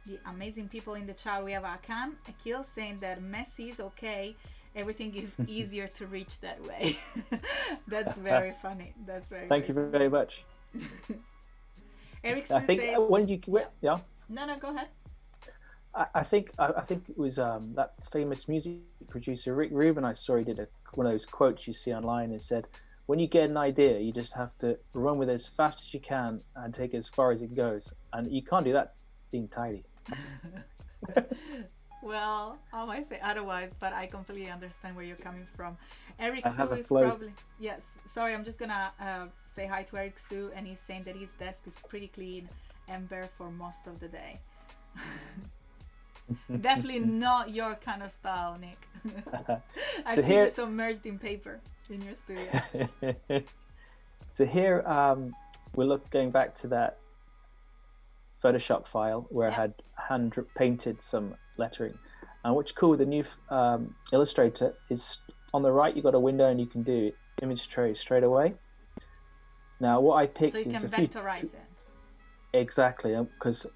the amazing people in the chat. We have Akan Akil saying that messy is okay. Everything is easier to reach that way. That's very funny. That's very. Thank you very much. Eric, I think when you yeah. No, go ahead. I think it was that famous music producer Rick Rubin. I saw he did one of those quotes you see online and said, when you get an idea, you just have to run with it as fast as you can and take it as far as it goes. And you can't do that being tidy. Well, I might say otherwise, but I completely understand where you're coming from. Eric Sue is flow. probably... Yes, sorry, I'm just going to say hi to Eric Sue, and he's saying that his desk is pretty clean and bare for most of the day. Definitely not your kind of style, Nick. I see you submerged in paper in your studio. So here we're going back to that Photoshop file where I had hand painted some lettering. And what's cool with the new Illustrator is on the right, you've got a window and you can do image trace straight away. Now what I picked so you is can vectorize it. Exactly, because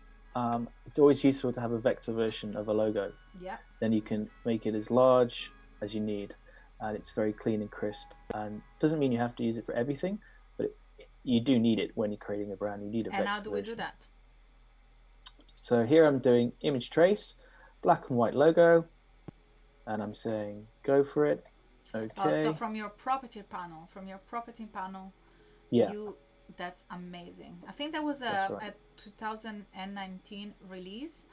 it's always useful to have a vector version of a logo. Yeah. Then you can make it as large as you need, and it's very clean and crisp. And doesn't mean you have to use it for everything, but you do need it when you're creating a brand. You need a vector. And how do we do that? So here I'm doing image trace, black and white logo, and I'm saying go for it. Okay. Oh, so from your property panel, yeah, that's amazing. I think that was right. a 2019 release.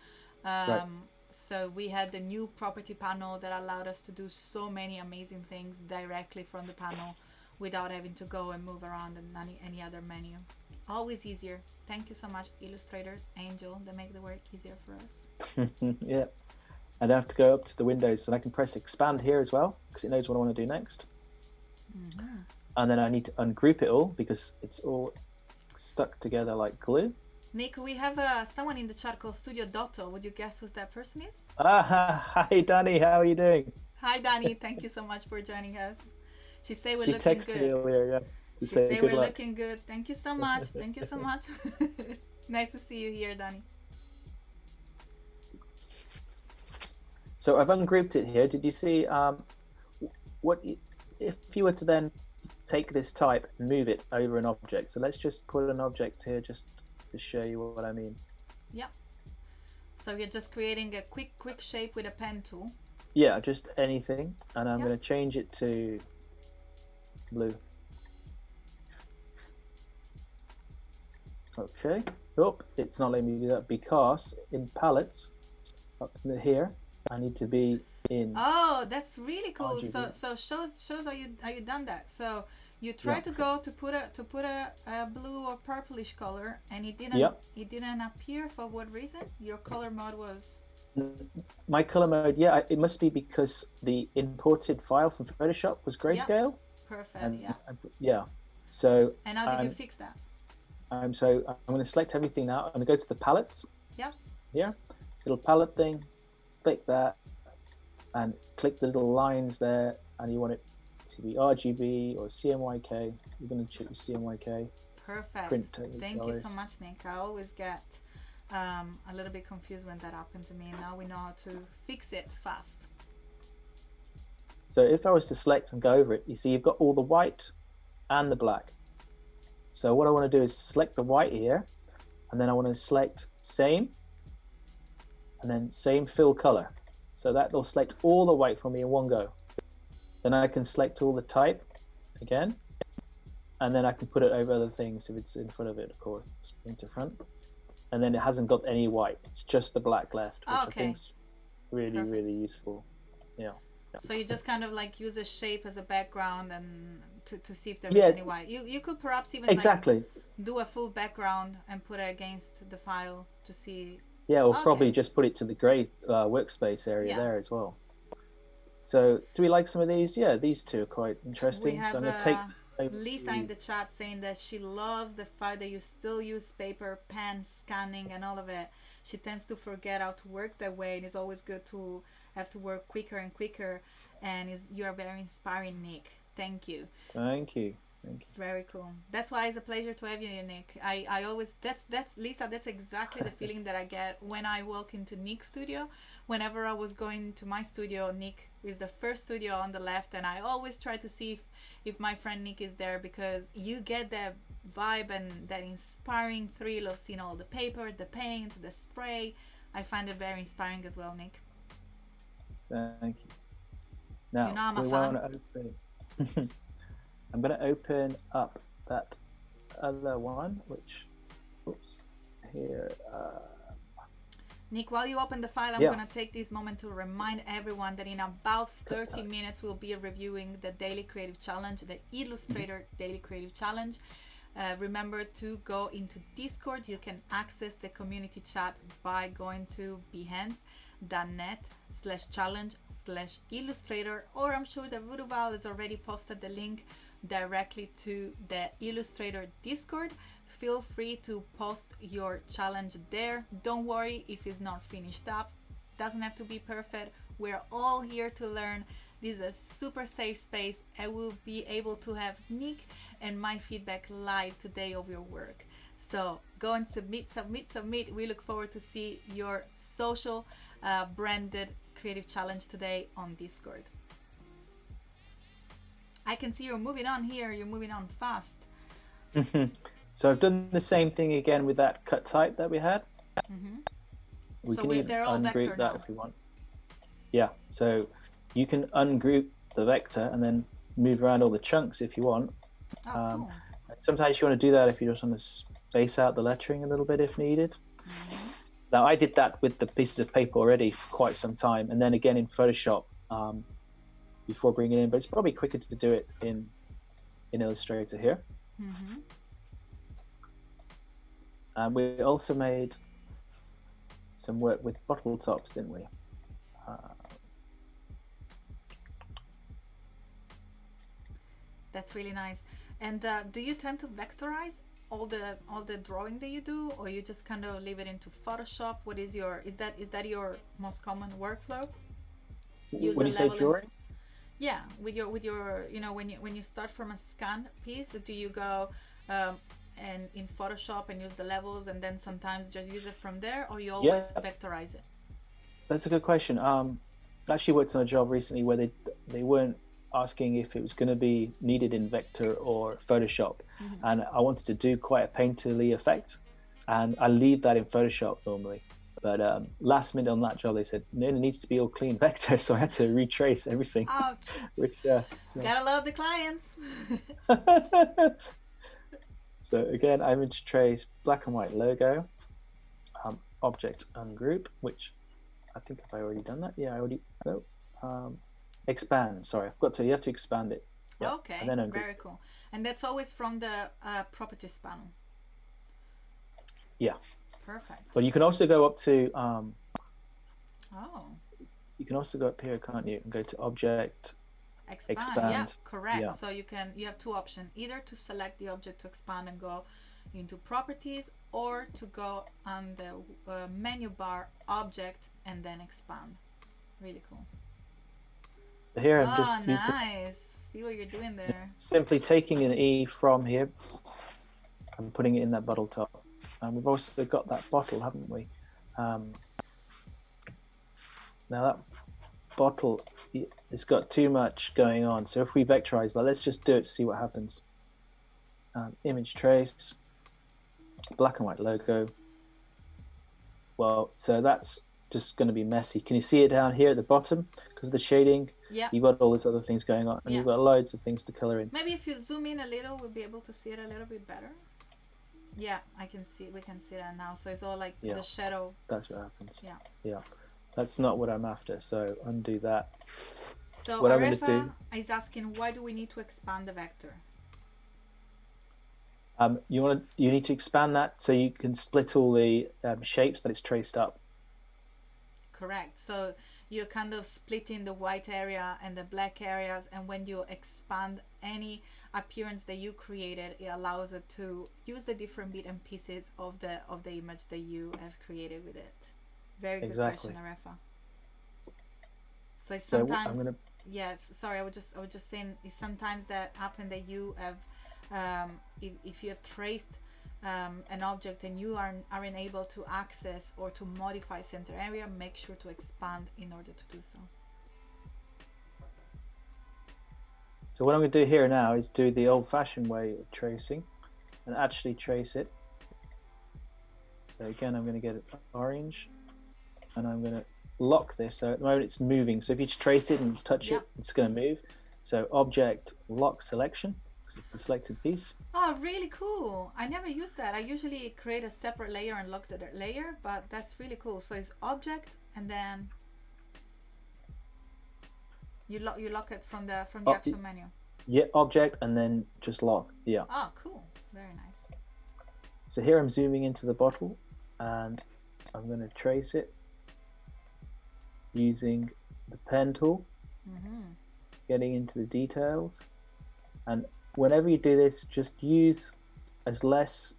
Right. So we had the new property panel that allowed us to do so many amazing things directly from the panel without having to go and move around in any other menu. Always easier. Thank you so much, Illustrator, Angel. They make the work easier for us. Yeah. I don't have to go up to the windows, and I can press expand here as well because it knows what I want to do next. Mm-hmm. And then I need to ungroup it all because it's all stuck together like glue. Nick, we have someone in the chat called Studio Dotto. Would you guess who that person is? Hi, Danny. How are you doing? Hi, Danny. Thank you so much for joining us. She said we're looking good. She texted me earlier, yeah. She said we're looking good. Thank you so much. Thank you so much. Nice to see you here, Danny. So I've ungrouped it here. Did you see what if you were to then take this type and move it over an object? So let's just put an object here just to show you what I mean. Yeah. So you're just creating a quick shape with a pen tool. Yeah, just anything, and I'm going to change it to blue. Okay. Oh, it's not letting me do that because in palettes up here I need to be in. Oh, that's really cool. RGB. So shows how you done that. So you try to go to put a blue or purplish color, and it didn't appear. For what reason? Your color mode was. My color mode, yeah, it must be because the imported file from Photoshop was grayscale. Perfect. And, yeah. So. And how did you fix that? So I'm going to select everything now. I'm going to go to the palettes. Yeah. Here, little palette thing. Click that, and click the little lines there. And you want it to be RGB or CMYK. You're going to choose CMYK. Perfect. Thank you so much, Nick. I always get a little bit confused when that happened to me. Now we know how to fix it fast. So if I was to select and go over it, you see you've got all the white and the black. So what I want to do is select the white here, and then I want to select same, and then same fill color. So that will select all the white for me in one go. Then I can select all the type again, and then I can put it over other things if it's in front of it, of course, into front. And then it hasn't got any white. It's just the black left, which I think is really, really useful. Yeah. So you just kind of like use a shape as a background and to see if there is any white. You could perhaps even like do a full background and put it against the file to see. Yeah, or probably just put it to the gray workspace area there as well. So do we like some of these? Yeah, these two are quite interesting. We have so I'm gonna take Lisa in the chat saying that she loves the fact that you still use paper, pen, scanning, and all of it. She tends to forget how to work that way, and it's always good to have to work quicker and quicker. And you are very inspiring, Nick. Thank you. Thank you. It's very cool. That's why it's a pleasure to have you here, Nick. I always that's Lisa. That's exactly the feeling that I get when I walk into Nick's studio. Whenever I was going to my studio, Nick is the first studio on the left, and I always try to see if my friend Nick is there, because you get that vibe and that inspiring thrill of seeing all the paper, the paint, the spray. I find it very inspiring as well, Nick. Thank you. Now, you know I'm a fan. I'm going to open up that other one, which, here. Nick, while you open the file, I'm going to take this moment to remind everyone that in about 30 minutes, we'll be reviewing the Daily Creative Challenge, the Illustrator Daily Creative Challenge. Remember to go into Discord. You can access the community chat by going to behance.net/challenge/Illustrator, or I'm sure that Voodooval has already posted the link directly to the Illustrator Discord. Feel free to post your challenge there. Don't worry if it's not finished up. Doesn't have to be perfect. We're all here to learn. This is a super safe space. I will be able to have Nick and my feedback live today of your work. So go and submit. We look forward to see your social branded creative challenge today on Discord. I can see you're moving on here. You're moving on fast. So I've done the same thing again with that cut type that we had. We So can even they're all vector ungroup that now. if we want. Yeah, so you can ungroup the vector and then move around all the chunks if you want. Oh, cool. Sometimes you want to do that if you just want to space out the lettering a little bit if needed. Now I did that with the pieces of paper already for quite some time, and then again in Photoshop before bringing it in, but it's probably quicker to do it in Illustrator here. And we also made some work with bottle tops, didn't we? That's really nice. And do you tend to vectorize all the drawing that you do, or you just kind of leave it into Photoshop? What is your is that your most common workflow? When you say drawing? Yeah, with your when you start from a scan piece, do you go and in Photoshop and use the levels and then sometimes just use it from there, or you always vectorize it? That's a good question. I actually worked on a job recently where they weren't asking if it was going to be needed in Vector or Photoshop, and I wanted to do quite a painterly effect, and I leave that in Photoshop normally. But last minute on that job, they said, no, it needs to be all clean vector. So I had to retrace everything. Ouch. Which, Gotta love the clients. So again, image trace, black and white logo, object ungroup, which I think have I already done that? Yeah, I already, expand. Sorry, I forgot to, you have to expand it. Yep. Okay, and then very cool. And that's always from the properties panel. Yeah. Perfect. But you can also go up to you can also go up here, can't you? And go to object, expand. Yeah, correct. Yeah. So you have two options: either to select the object to expand and go into properties, or to go on the menu bar, object, and then expand. Really cool. So here I'm just nice. See what you're doing there. Simply taking an E from here and putting it in that bottle top. And we've also got that bottle, haven't we? Now that bottle, it's got too much going on. So if we vectorize that, let's just do it to see what happens. Image trace, black and white logo. Well, so that's just going to be messy. Can you see it down here at the bottom? Because of the shading, you've got all these other things going on, and you've got loads of things to color in. Maybe if you zoom in a little, we'll be able to see it a little bit better. Yeah, I can see. We can see that now. So it's all like the shadow. That's what happens. Yeah. That's not what I'm after. So undo that. So what Arefa is asking, why do we need to expand the vector? You need to expand that so you can split all the shapes that it's traced up. Correct. So you're kind of splitting the white area and the black areas, and when you expand any appearance that you created, it allows it to use the different bits and pieces of the image that you have created with it. Very good question, Arefa. So if sometimes yes, sorry, I was just saying, sometimes that happen that you have if you have traced an object and you aren't able to access or to modify center area, make sure to expand in order to do so. So what I'm going to do here now is do the old-fashioned way of tracing and actually trace it. So again, I'm going to get it orange and I'm going to lock this. So at the moment it's moving. So if you trace it and touch it, it's going to move. So object lock selection, because it's the selected piece. Oh, really cool. I never use that. I usually create a separate layer and lock the layer, but that's really cool. So it's object and then you lock it from the actual menu. Yeah, object and then just lock. Yeah. Oh, cool. Very nice. So here I'm zooming into the bottle and I'm going to trace it using the pen tool, getting into the details. And whenever you do this, just use as less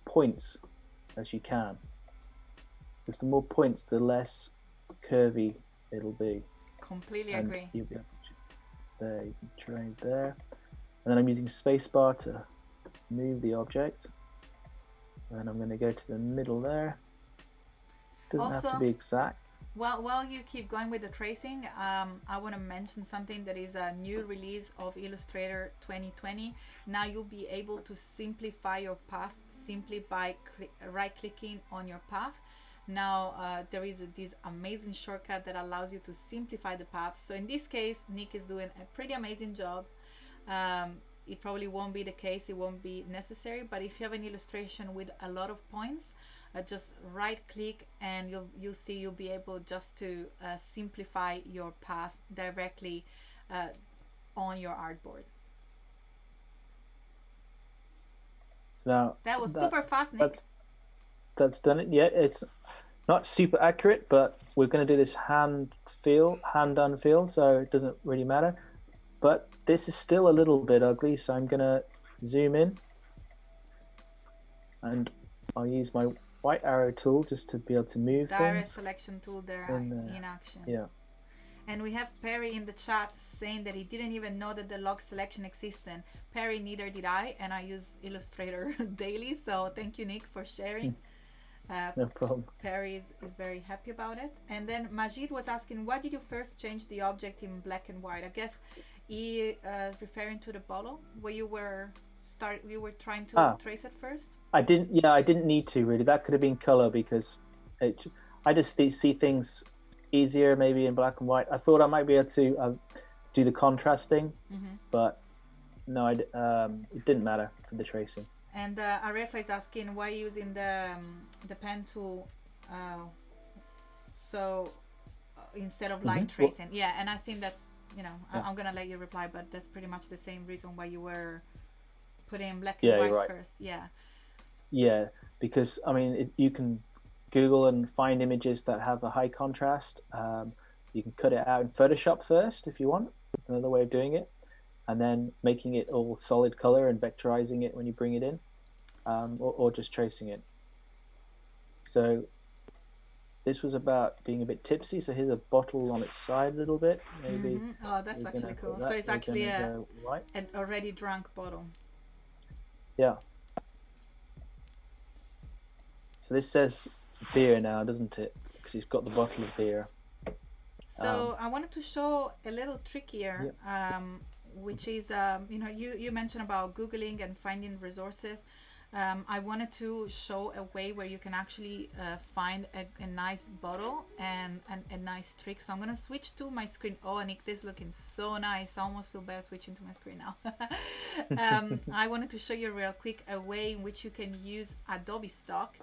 points as you can. Because the more points, the less curvy it'll be. Completely agree. You'll be able to, there, you can trade there. And then I'm using spacebar to move the object. And I'm going to go to the middle there. Doesn't have to be exact. Well, while you keep going with the tracing, I want to mention something that is a new release of Illustrator 2020. Now you'll be able to simplify your path simply by right-clicking on your path. Now there is this amazing shortcut that allows you to simplify the path. So in this case, Nick is doing a pretty amazing job. It probably won't be the case, it won't be necessary, but if you have an illustration with a lot of points, just right click and you'll see you'll be able just to simplify your path directly on your artboard. So now that was super fast, Nick. That's done it. Yeah, it's not super accurate, but we're going to do this hand done feel, so it doesn't really matter. But this is still a little bit ugly, so I'm going to zoom in and I'll use my white arrow tool just to be able to move direct things. Selection tool there in action. Yeah. And we have Perry in the chat saying that he didn't even know that the log selection existed. Perry, neither did I, and I use Illustrator daily, so thank you, Nick, for sharing. No problem. Perry is very happy about it. And then Majid was asking, why did you first change the object in black and white? I guess he is referring to the bottle where you were trying to trace it first. I didn't need to really. That could have been color because I just see things easier maybe in black and white. I thought I might be able to do the contrast thing, but no, it didn't matter for the tracing. And Arefa is asking why using the pen tool instead of line tracing. Yeah, and I think that's, I'm gonna let you reply, but that's pretty much the same reason why you were putting black and white right. first. Yeah, because I mean you can Google and find images that have a high contrast. You can cut it out in Photoshop first if you want, another way of doing it, and then making it all solid color and vectorizing it when you bring it in, or just tracing it. So this was about being a bit tipsy, so here's a bottle on its side a little bit, maybe. Oh, that's actually cool. So it's actually an already drunk bottle. Yeah. So this says beer now, doesn't it? Because he's got the bottle of beer. So I wanted to show a little trick here, which is, you mentioned about Googling and finding resources. I wanted to show a way where you can actually find a nice bottle and a nice trick. So I'm going to switch to my screen. Oh, Nick, this is looking so nice. I almost feel bad switching to my screen now. I wanted to show you real quick a way in which you can use Adobe Stock.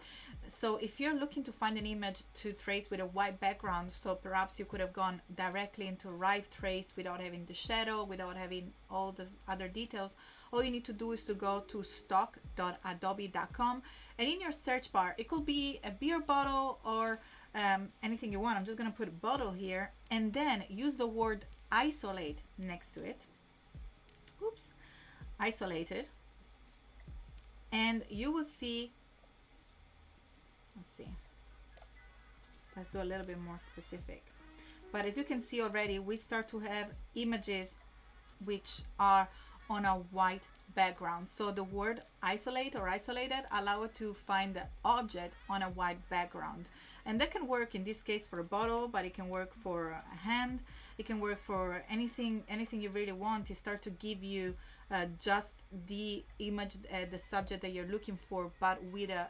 So if you're looking to find an image to trace with a white background, so perhaps you could have gone directly into Rive Trace without having the shadow, without having all those other details, all you need to do is to go to stock.adobe.com, and in your search bar, it could be a beer bottle or anything you want. I'm just going to put a bottle here, and then use the word isolate next to it. Oops, isolated. And you will see, let's see, let's do a little bit more specific. But as you can see already, we start to have images which are on a white background. So the word isolate or isolated allow it to find the object on a white background. And that can work in this case for a bottle, but it can work for a hand. It can work for anything you really want to start to give you just the image, the subject that you're looking for, but with a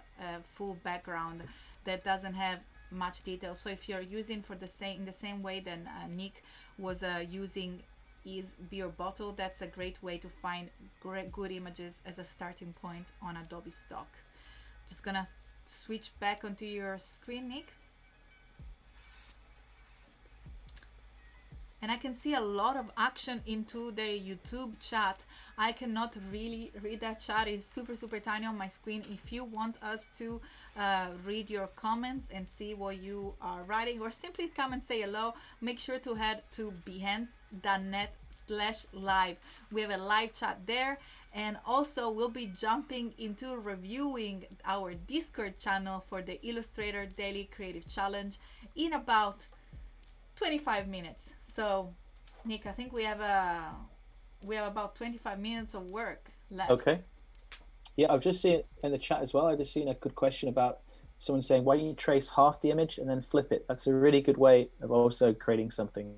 full background that doesn't have much detail. So if you're using in the same way that Nick was using his beer bottle, that's a great way to find good images as a starting point on Adobe Stock. Just gonna switch back onto your screen, Nick. And I can see a lot of action into the YouTube chat. I cannot really read that chat. It's super tiny on my screen. If you want us to read your comments and see what you are writing, or simply come and say hello, make sure to head to behance.net/live. We have a live chat there. And also we'll be jumping into reviewing our Discord channel for the Illustrator Daily Creative Challenge in about 25 minutes. So Nick, I think we have about 25 minutes of work left. Okay. Yeah, I've just seen it in the chat as well. I've just seen a good question about someone saying, why don't you trace half the image and then flip it? That's a really good way of also creating something.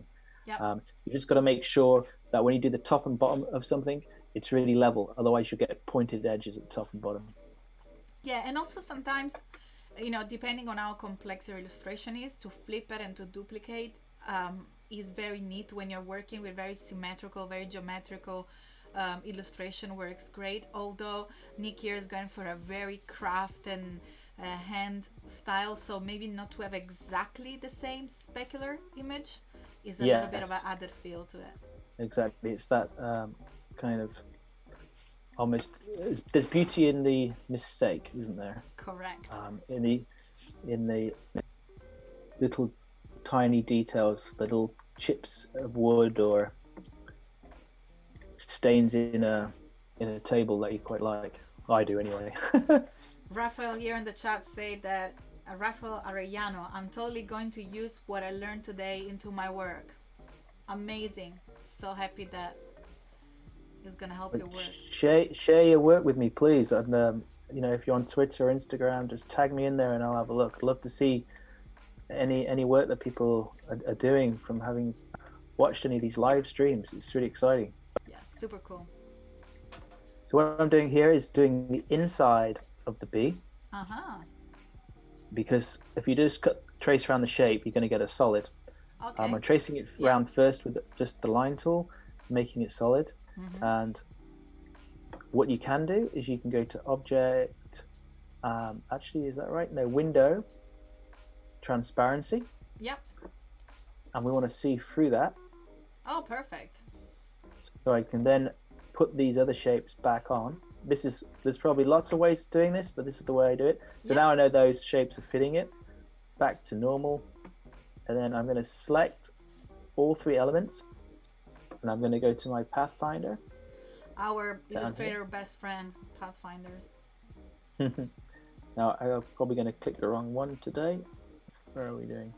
Yeah. You just got to make sure that when you do the top and bottom of something, it's really level. Otherwise, you get pointed edges at the top and bottom. Yeah, and also sometimes, depending on how complex your illustration is, to flip it and to duplicate is very neat when you're working with very symmetrical, very geometrical illustration works great. Although Nick here is going for a very craft and hand style, so maybe not to have exactly the same specular image is a little bit of an added feel to it. Exactly, it's that kind of almost. There's beauty in the mistake, isn't there? Correct. In the little tiny details, little chips of wood or stains in a table that you quite like. I do anyway. Rafael here in the chat said that Rafael Arellano, I'm totally going to use what I learned today into my work. Amazing. So happy that it's gonna help your work. Share your work with me, please. And if you're on Twitter or Instagram, just tag me in there and I'll have a look. I'd love to see any work that people are doing from having watched any of these live streams. It's really exciting. Yeah, super cool. So what I'm doing here is doing the inside of the bee. Because if you just trace around the shape, you're going to get a solid. Okay. I'm tracing it around first with just the line tool, making it solid. And what you can do is you can go to Object. Actually, is that right? No, Window, Transparency. Yep. And we want to see through that. Oh, perfect. So I can then put these other shapes back on. There's probably lots of ways of doing this, but this is the way I do it. So now I know those shapes are fitting it. Back to normal. And then I'm going to select all three elements. And I'm going to go to my Pathfinder. Our Illustrator best friend, Pathfinders. Now, I'm probably going to click the wrong one today. Where are we doing?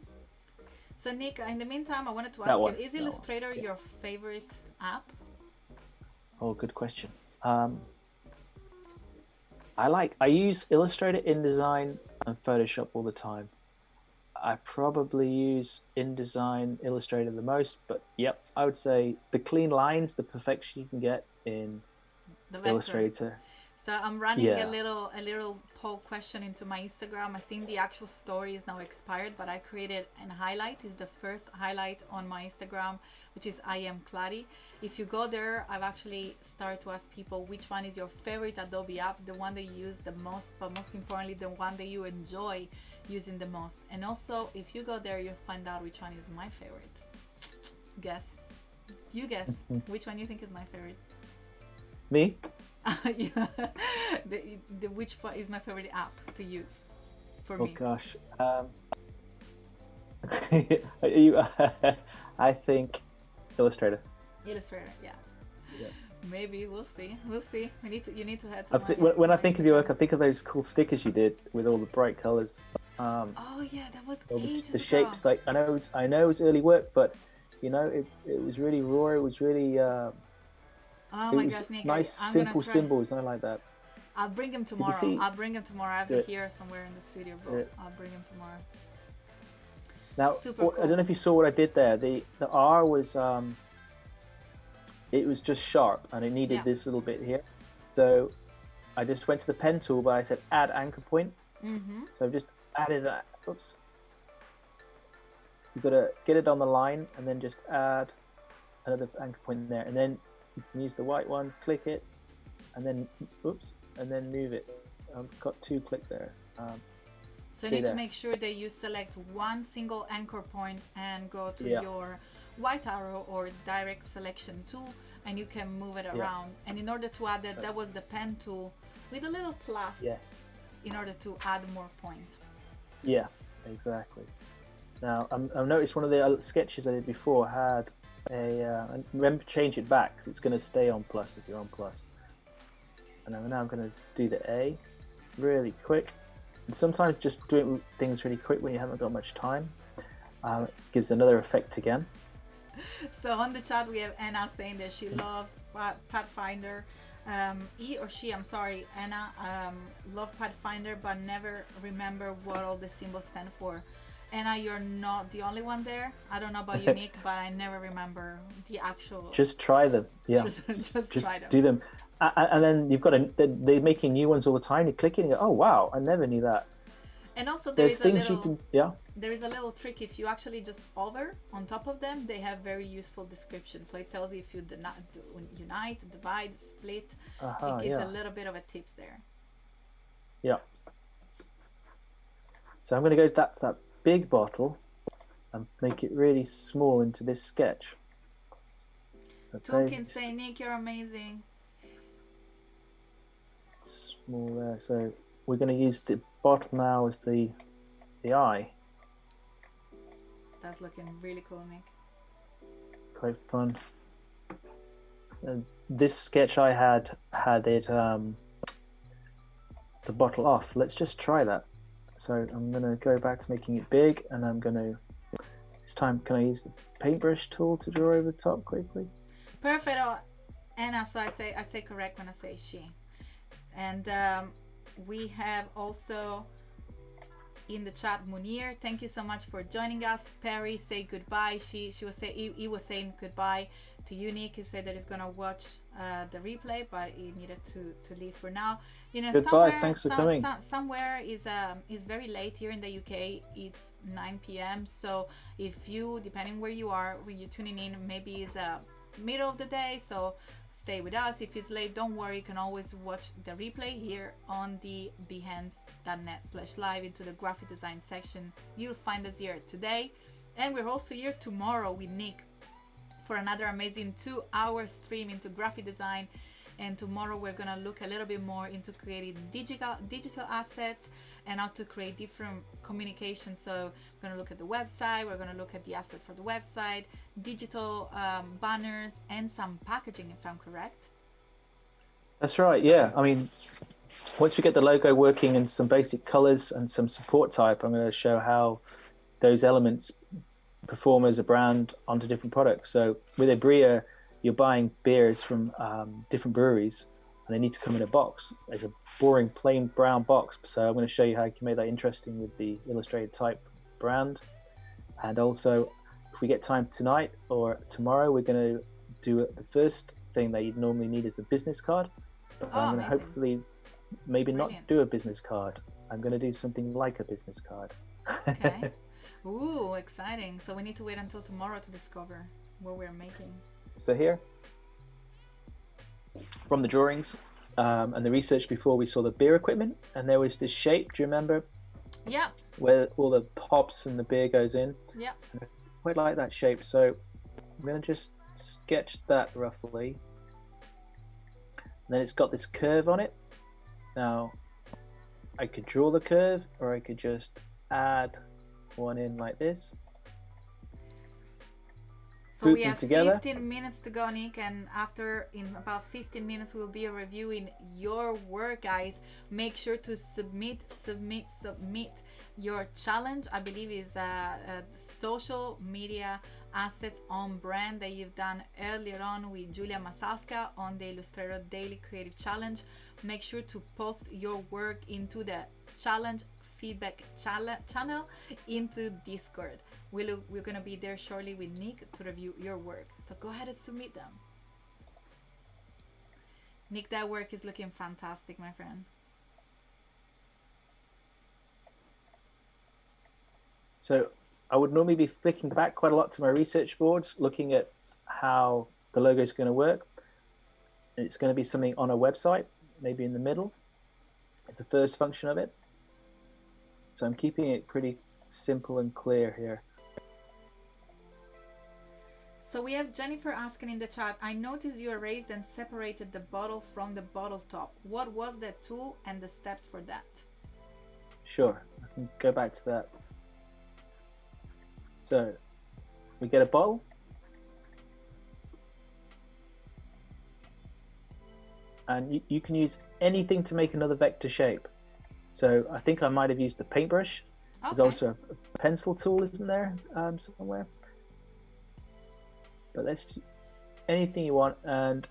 So Nick, in the meantime, I wanted to ask you, is Illustrator your favorite app? Oh, good question. I use Illustrator, InDesign, and Photoshop all the time. I probably use InDesign, Illustrator the most, but yep, I would say the clean lines, the perfection you can get in Illustrator. So I'm running a little poll question into my Instagram. I think the actual story is now expired, but I created an highlight. It's the first highlight on my Instagram, which is I am Kladi. If you go there, I've actually started to ask people which one is your favorite Adobe app, the one that you use the most, but most importantly, the one that you enjoy using the most. And also, if you go there, you'll find out which one is my favorite. Guess. You guess which one you think is my favorite. Me? Which is my favorite app to use for me? Oh gosh, I think Illustrator. Illustrator, yeah. Maybe we'll see. You need to head to. When I think of your work, I think of those cool stickers you did with all the bright colors. Oh yeah, that was ages the ago. shapes, like I know it was early work, but it was really raw. It was really. Oh my gosh, Nick! Nice, I'm simple gonna try. symbols. I like that. I'll bring him tomorrow. I have it here somewhere in the studio, but I'll bring him tomorrow. Now, cool. I don't know if you saw what I did there. The R was it was just sharp, and it needed this little bit here. So I just went to the pen tool, but I said add anchor point. So I've just added that. Oops. You've got to get it on the line, and then just add another anchor point there, and then you can use the white one, click it, and then and then move it. I've got two click there. So you need to make sure that you select one single anchor point and go to your white arrow or direct selection tool, and you can move it around. And in order to add that was the pen tool with a little plus in order to add more points. Yeah, exactly. Now, I've noticed one of the sketches I did before had and remember, change it back because it's going to stay on plus if you're on plus. And now I'm going to do the A really quick. And sometimes just doing things really quick when you haven't got much time gives another effect again. So on the chat we have Anna saying that she loves Pathfinder. He or she, I'm sorry, Anna, love Pathfinder, but never remember what all the symbols stand for. Anna, you're not the only one there. I don't know about you, Nick, but I never remember the actual. Just try them. Yeah. just try them. Do them. And then you've got they're making new ones all the time. You click it and you go, oh, wow, I never knew that. And also There's things you can, yeah. There is a little trick. If you actually just hover on top of them, they have very useful descriptions. So it tells you if you unite, divide, split. It gives a little bit of a tips there. Yeah. So I'm going to go to that big bottle and make it really small into this sketch. So Two can say, Nick, you're amazing. Small there. So we're going to use the bottle now as the eye. That's looking really cool, Nick. Quite fun. This sketch I had it the bottle off. Let's just try that. So I'm going to go back to making it big, and I'm going to, this time, can I use the paintbrush tool to draw over the top quickly? Perfect. Anna, so I say correct when I say she. And we have also in the chat Munir, thank you so much for joining us. Perry, say goodbye. He was saying goodbye to you, Nick. He said that he's gonna watch the replay, but he needed to leave for now. You know, goodbye. Thanks for coming. Somewhere is very late here in the UK. It's 9 p.m. So if you, depending where you are, when you're tuning in, maybe it's middle of the day. So stay with us. If it's late, don't worry. You can always watch the replay here on the behance.net/live into the graphic design section. You'll find us here today. And we're also here tomorrow with Nick for another amazing 2-hour stream into graphic design. And tomorrow we're going to look a little bit more into creating digital assets and how to create different communications. So we're going to look at the website, we're going to look at the asset for the website, digital banners, and some packaging, if I'm correct. That's right, yeah. I mean, once we get the logo working in some basic colors and some support type, I'm going to show how those elements perform as a brand onto different products. So with Ibria, you're buying beers from different breweries, and they need to come in a box. It's a boring, plain brown box. So I'm going to show you how you can make that interesting with the Illustrator type brand. And also, if we get time tonight or tomorrow, we're going to do the first thing that you'd normally need is a business card. But I'm going to hopefully maybe not do a business card. I'm going to do something like a business card. Okay. Ooh, exciting. So we need to wait until tomorrow to discover what we're making. So here, from the drawings and the research before, we saw the beer equipment, and there was this shape, do you remember? Yeah. Where all the pops and the beer goes in. Yeah. I quite like that shape, so I'm going to just sketch that roughly. And then it's got this curve on it. Now, I could draw the curve, or I could just add one in like this. So we have 15 minutes to go, Nick, and in about 15 minutes we'll be reviewing your work, guys. Make sure to submit your challenge. I believe is social media assets on brand that you've done earlier on with Julia Masalska on the Illustrator Daily Creative Challenge. Make sure to post your work into the challenge feedback channel into Discord. We're going to be there shortly with Nick to review your work. So go ahead and submit them. Nick, that work is looking fantastic, my friend. So I would normally be flicking back quite a lot to my research boards, looking at how the logo is going to work. It's going to be something on a website, maybe in the middle. It's the first function of it. So I'm keeping it pretty simple and clear here. So we have Jennifer asking in the chat, I noticed you erased and separated the bottle from the bottle top. What was the tool and the steps for that? Sure, I can go back to that. So we get a bottle. And you can use anything to make another vector shape. So I think I might have used the paintbrush. Okay. There's also a pencil tool, isn't there, somewhere? But let's do anything you want, and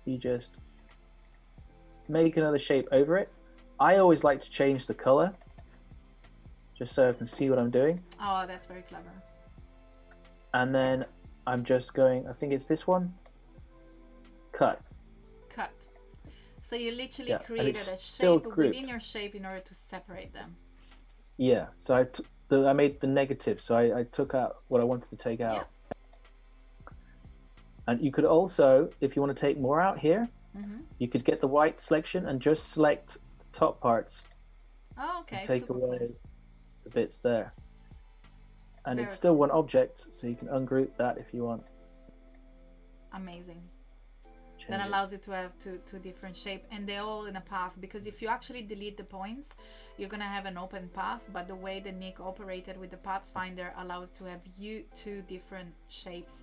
you just make another shape over it. I always like to change the color, just so I can see what I'm doing. Oh, that's very clever. And then I'm just going, I think it's this one, cut. Cut. So you literally created a still shape grouped within your shape in order to separate them. Yeah, so I made the negative, so I took out what I wanted to take out. Yeah. And you could also, if you want to take more out here, you could get the white selection and just select the top parts. Oh, okay. And take Super away cool. the bits there. And Very it's still cool. one object, so you can ungroup that if you want. Amazing. Change That it. allows it to have two different shape, and they're all in a path, because if you actually delete the points, you're gonna have an open path, but the way that Nick operated with the Pathfinder allows to have two different shapes.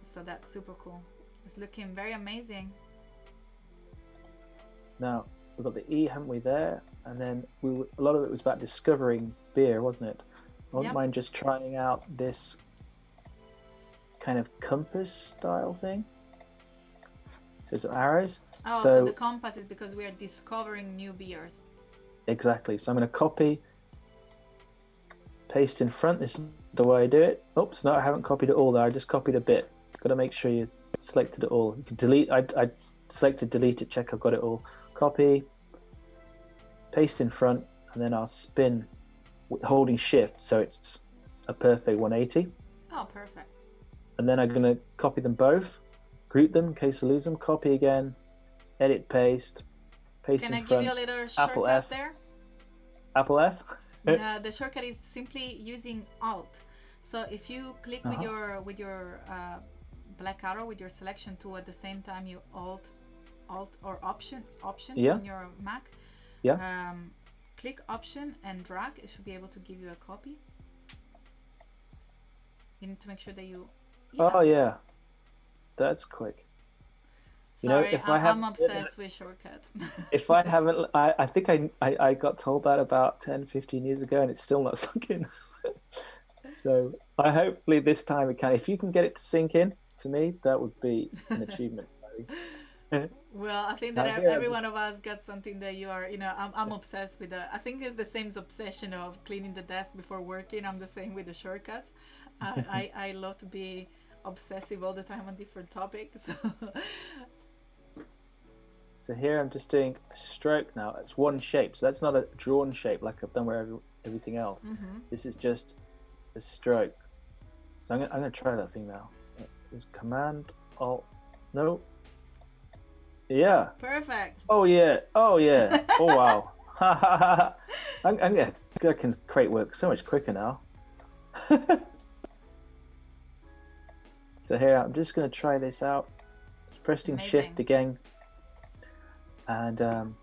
So that's super cool. It's looking very amazing. Now, we've got the E, haven't we, there? And then a lot of it was about discovering beer, wasn't it? I wouldn't mind just trying out this kind of compass style thing. So some arrows. Oh, so the compass is because we are discovering new beers. Exactly. So I'm going to copy, paste in front. This is the way I do it. Oops, no, I haven't copied it all there. I just copied a bit. Got to make sure you selected it all. You can delete. I selected delete it, check I've got it all. Copy, paste in front, and then I'll spin holding shift, so it's a perfect 180. Oh, perfect. And then I'm going to copy them both, group them in case I lose them, copy again, edit, paste in front. Can I give you a little shortcut there? Apple F? No, the shortcut is simply using Alt. So if you click with your black arrow with your selection tool at the same time, you Alt or Option on your Mac. Yeah. Click Option and drag. It should be able to give you a copy. You need to make sure that you. Yeah. Oh yeah, that's quick. Sorry, if I'm obsessed with shortcuts. If I haven't, I think I got told that about 10, 15 years ago, and it's still not sunk in. So I hopefully this time it can. If you can get it to sink in, to me, that would be an achievement. Well, I think that every one of us got something that you are, I'm obsessed with that. I think it's the same obsession of cleaning the desk before working. I'm the same with the shortcuts. I love to be obsessive all the time on different topics. So here I'm just doing a stroke now. It's one shape, so that's not a drawn shape like I've done with everything else. This is just a stroke. So I'm going to try that thing now. It's Command Alt. No. Yeah. Perfect. Oh yeah. Oh yeah. Oh wow. I can create work so much quicker now. So here I'm just going to try this out. Just pressing Shift again, and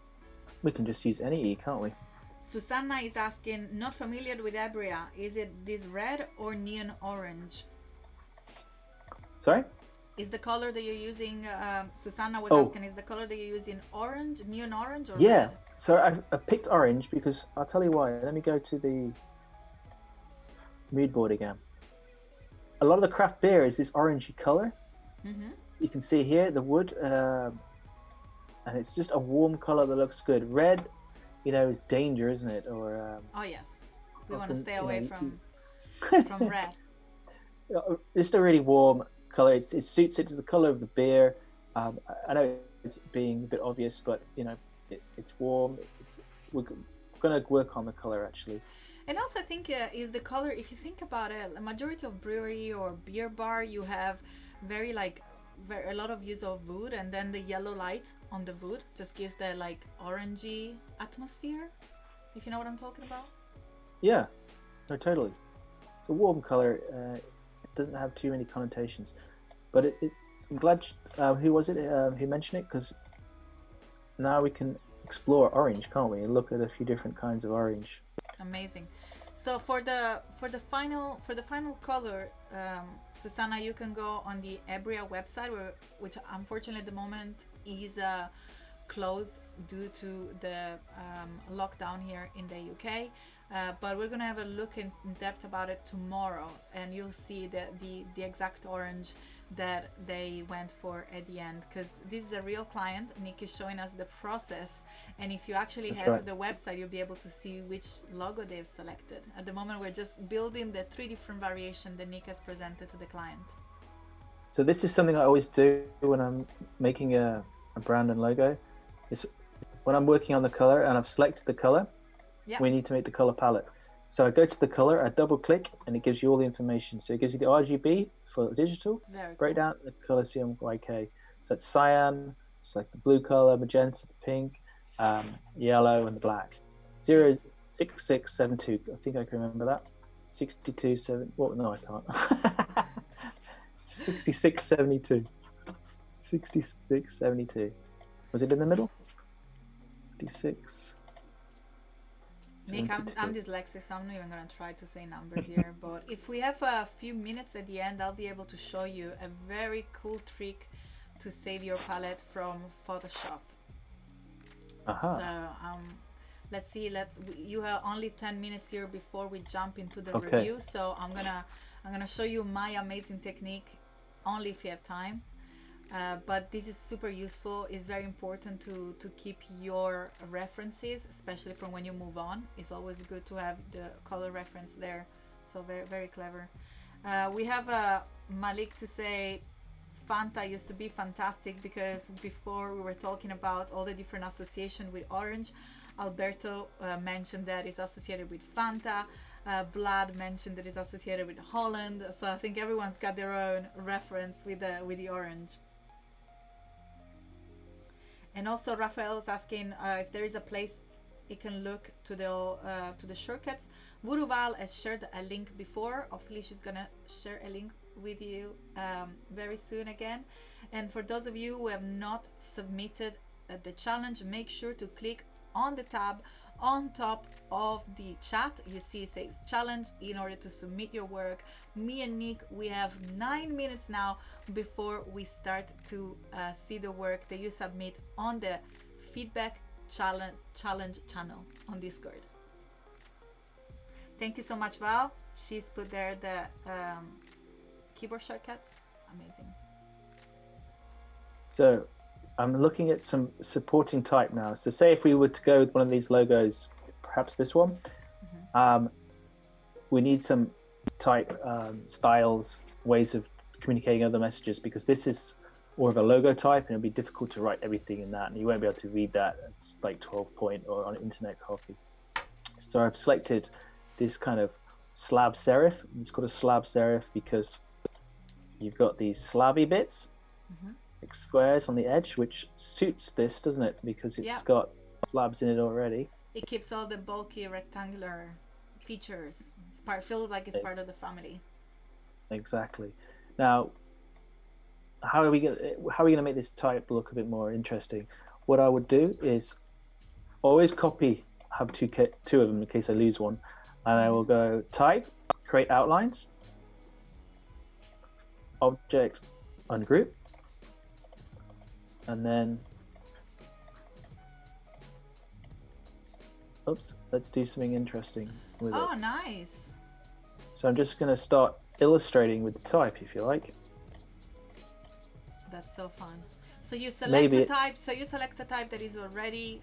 we can just use any E, can't we? Susanna is asking, not familiar with Abria. Is it this red or neon orange? Sorry? Is the color that you're using, Susanna was asking, is the color that you're using orange, neon orange, or red? So I picked orange because I'll tell you why. Let me go to the mood board again. A lot of the craft beer is this orangey color. You can see here the wood, and it's just a warm color that looks good. Red, is danger, isn't it? Or oh yes, we want to stay away from red. Just a really warm color. It suits it to the color of the beer. I know it's being a bit obvious, but it's warm. We're going to work on the color actually. And also I think is the color, if you think about it, the majority of brewery or beer bar, you have a lot of use of wood, and then the yellow light on the wood just gives the orangey atmosphere, if you know what I'm talking about. Yeah, no, totally. It's a warm color. It doesn't have too many connotations, but I'm glad who was it who mentioned it, because now we can explore orange, can't we, and look at a few different kinds of orange. Amazing. So for the final color, Susanna, you can go on the Abria website, which unfortunately at the moment is closed due to the lockdown here in the UK. but we're gonna have a look in depth about it tomorrow, and you'll see the exact orange that they went for at the end, because this is a real client. Nick is showing us the process, and if you actually head to the website, you'll be able to see which logo they've selected. At the moment, we're just building the 3 different variations that Nick has presented to the client. So this is something I always do when I'm making a brand and logo. Is when I'm working on the color and I've selected the color, we need to make the color palette. So I go to the color, I double click, and it gives you all the information. So it gives you the RGB for digital, breakdown, the color CMYK. So it's cyan, it's like the blue color, magenta, the pink, yellow, and the black. 06672. I think I can remember that. 627. What? No, I can't. 6672. 6672. Was it in the middle? 56. Nick, I'm dyslexic, so I'm not even going to try to say numbers here. But if we have a few minutes at the end, I'll be able to show you a very cool trick to save your palette from Photoshop. So let's see. You have only 10 minutes here before we jump into the review. So I'm gonna show you my amazing technique, only if you have time. But this is super useful. It's very important to keep your references, especially from when you move on. It's always good to have the color reference there. So very, very clever. We have Malik to say Fanta used to be fantastic, because before we were talking about all the different association with orange. Alberto mentioned that it's associated with Fanta. Vlad mentioned that it's associated with Holland. So I think everyone's got their own reference with the orange. And also Raphael is asking if there is a place you can look to the shortcuts. Vuruval has shared a link before. Hopefully she's gonna share a link with you very soon again. And for those of you who have not submitted the challenge, make sure to click on the tab on top of the chat. You see it says challenge in order to submit your work. Me and Nick, we have 9 minutes now before we start to see the work that you submit on the feedback challenge channel on Discord. Thank you so much, Val. She's put there the keyboard shortcuts. Amazing. So I'm looking at some supporting type now. So say if we were to go with one of these logos, perhaps this one, we need some type styles, ways of communicating other messages, because this is more of a logo type and it'll be difficult to write everything in that, and you won't be able to read that. It's like 12 point or on internet copy. So I've selected this kind of slab serif. It's called a slab serif because you've got these slabby bits, like squares on the edge, which suits this, doesn't it? Because it's got slabs in it already. It keeps all the bulky rectangular features. Feels like it's part of the family. Exactly. Now, how are we gonna make this type look a bit more interesting? What I would do is always have two of them in case I lose one, and I will go type, create outlines, object, ungroup, and then let's do something interesting with it. Oh, nice. So I'm just going to start illustrating with the type, if you like. That's so fun. So you select a type. So you select a type that is already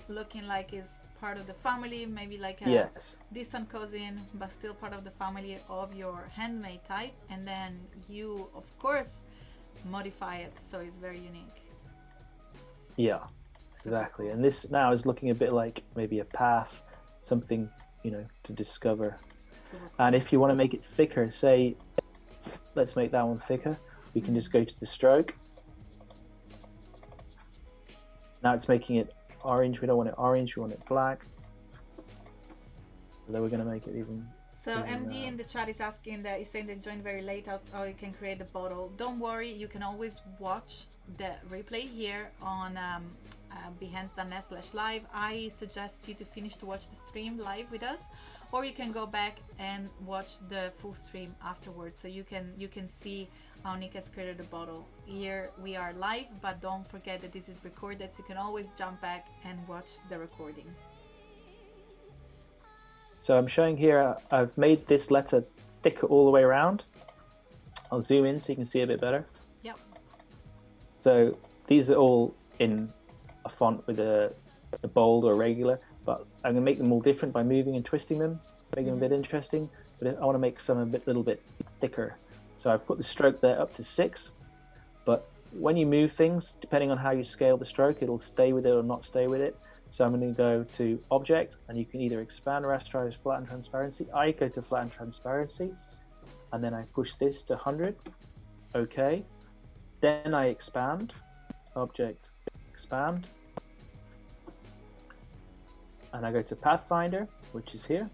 looking like is part of the family, maybe like a distant cousin, but still part of the family of your handmade type, and then you, of course, modify it so it's very unique. Yeah, exactly. And this now is looking a bit like maybe a path, something, to discover. And if you want to make it thicker, say, let's make that one thicker. We can just go to the stroke. Now it's making it orange. We don't want it orange, we want it black. Then we're going to make it even. So MD in the chat is asking that, he's saying they joined very late, how you can create the bottle. Don't worry, you can always watch the replay here on behance.net/live. I suggest you to finish to watch the stream live with us, or you can go back and watch the full stream afterwards, so you can see how Nick has created the bottle. Here we are live, but don't forget that this is recorded, so you can always jump back and watch the recording. So I'm showing here, I've made this letter thicker all the way around. I'll zoom in so you can see a bit better. Yep. So these are all in a font with a bold or regular, but I'm going to make them all different by moving and twisting them, making them a bit interesting. But I want to make some a little bit thicker. So I've put the stroke there up to 6, but when you move things, depending on how you scale the stroke, it'll stay with it or not stay with it. So I'm going to go to Object, and you can either expand, rasterize, flatten, transparency. I go to flatten transparency, and then I push this to 100. Okay. Then I expand, Object, expand. And I go to Pathfinder, which is here,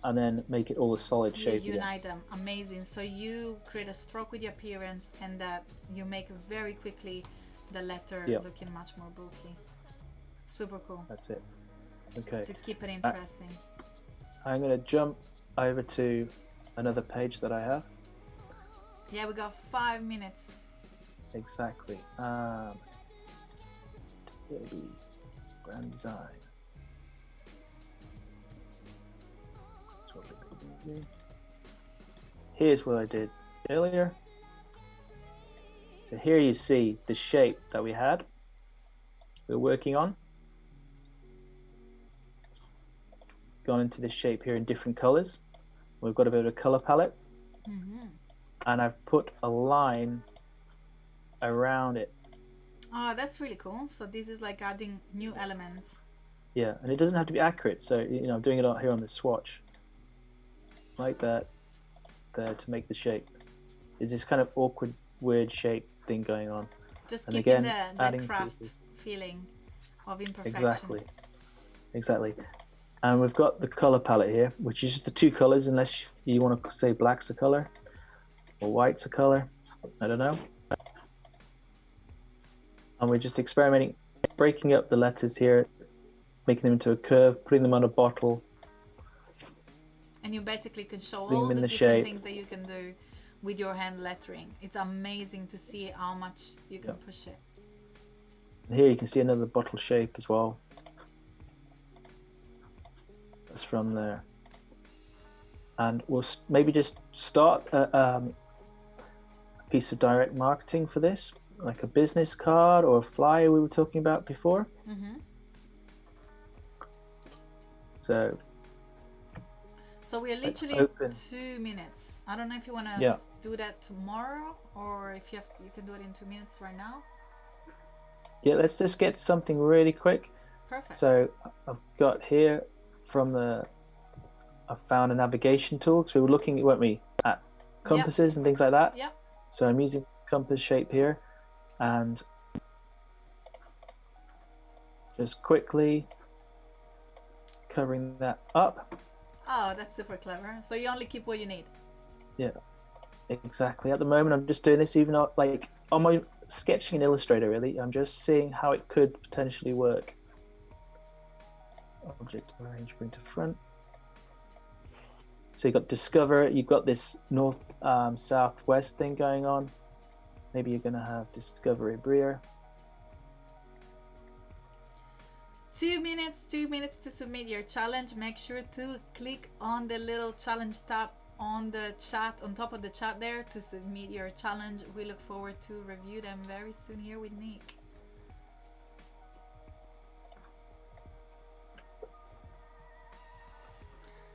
and then make it all a solid shape. You unite them. Amazing. So you create a stroke with the appearance, and that you make very quickly the letter looking much more bulky. Super cool. That's it. Okay. To keep it interesting. I'm going to jump over to another page that I have. Yeah, we got 5 minutes. Exactly. Adobe Grand Design. That's what we're going to do. Here's what I did earlier. So here you see the shape that we had. We're working on. Gone into this shape here in different colors. We've got a bit of a color palette, and I've put a line around it. Oh, that's really cool. So this is like adding new elements. Yeah, and it doesn't have to be accurate. So I'm doing it out here on the swatch, like that, there to make the shape. There's this kind of awkward, weird shape thing going on. Just and keeping again, the craft feeling of imperfection. Exactly. And we've got the color palette here, which is just the 2 colors, unless you want to say black's a color or white's a color. I don't know. And we're just experimenting, breaking up the letters here, making them into a curve, putting them on a bottle. And you basically can show all the different things that you can do with your hand lettering. It's amazing to see how much you can push it. And here you can see another bottle shape as well. That's from there. And we'll maybe just start a piece of direct marketing for this, like a business card or a flyer we were talking about before. So we're literally 2 minutes. I don't know if you want to do that tomorrow, or if you can do it in 2 minutes right now. Yeah, let's just get something really quick. Perfect. So I've got here I found a navigation tool. So we were looking, weren't we, at compasses and things like that. Yep. So I'm using compass shape here, and just quickly covering that up. Oh, that's super clever. So you only keep what you need. Yeah, exactly. At the moment, I'm just doing this, even though, like, on my sketching in Illustrator, really, I'm just seeing how it could potentially work. Object arrange, bring to front. So you've got discover, you've got this north southwest thing going on. Maybe you're going to have discover Ibrea. 2 minutes, 2 minutes to submit your challenge. Make sure to click on the little challenge tab on the chat, on top of the chat there, to submit your challenge. We look forward to review them very soon here with Nick.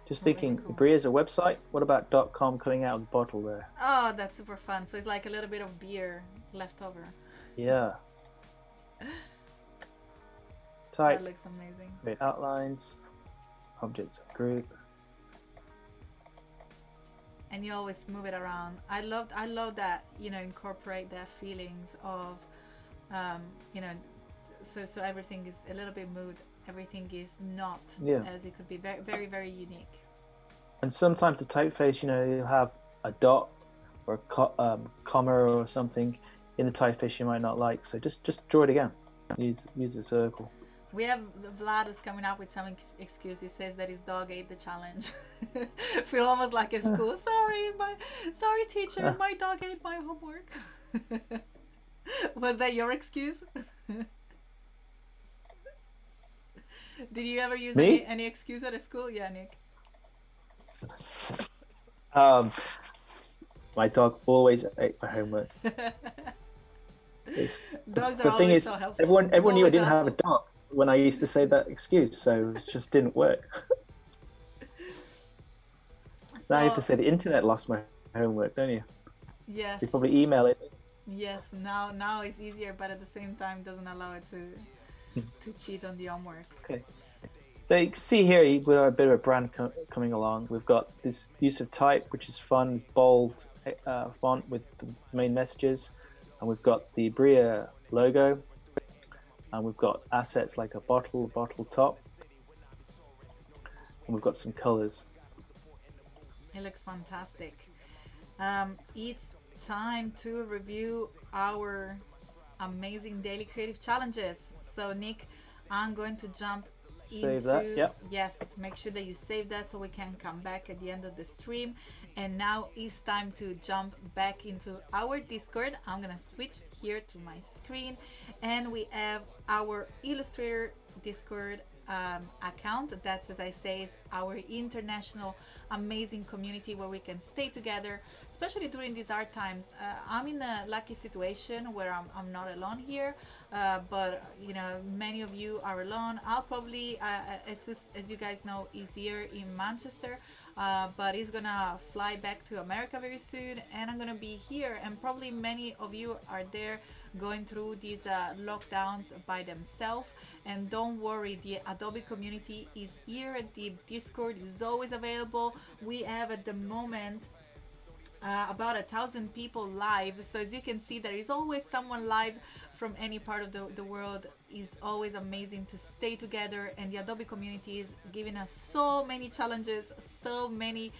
Just thinking, really cool. Ibrea is a website. What about .com coming out of the bottle there? Oh, that's super fun. So it's like a little bit of beer left over. Yeah. Type. That looks amazing. Create outlines. Objects of group. And you always move it around. I love that, incorporate the feelings of, so everything is a little bit mood. Everything is not as it could be. Very, very, very unique. And sometimes the typeface, you'll have a dot or a comma or something in the typeface you might not like. So just draw it again. Use a circle. We have Vlad is coming up with some excuse. He says that his dog ate the challenge. Feel almost like a school. Sorry, teacher. My dog ate my homework. Was that your excuse? Did you ever use Me? any excuse at school? Yeah, Nick. Um, my dog always ate my homework. It's, Dogs are the thing always is, so helpful. everyone knew I didn't have a dog when I used to say that excuse, so it just didn't work. Now you have to So say the internet lost my homework, don't you? yes, You probably email it. yes. Now it's easier, but at the same time, doesn't allow it to cheat on the homework. Okay. So you can see here we've got a bit of a brand coming along. We've got this use of type, which is fun, bold font with the main messages. And we've got the Bria logo. And we've got assets like a bottle top. And we've got some colors. It looks fantastic. It's time to review our amazing daily creative challenges. So Nick, I'm going to jump Save that, yep. Yes, make sure that you save that so we can come back at the end of the stream. And now it's time to jump back into our Discord. I'm gonna switch here to my screen, and we have our Illustrator Discord account. That's, as I say, is our international amazing community where we can stay together, especially during these hard times. I'm in a lucky situation where I'm not alone here, but you know, many of you are alone. I'll probably, as you guys know, is here in Manchester, but he's gonna fly back to America very soon, and I'm gonna be here, and probably many of you are there going through these lockdowns by themselves. And don't worry, the Adobe community is here. The Discord is always available. We have at the moment about 1,000 people live, so as you can see, there is always someone live from any part of the world. Is always amazing to stay together, and the Adobe community is giving us so many challenges, so many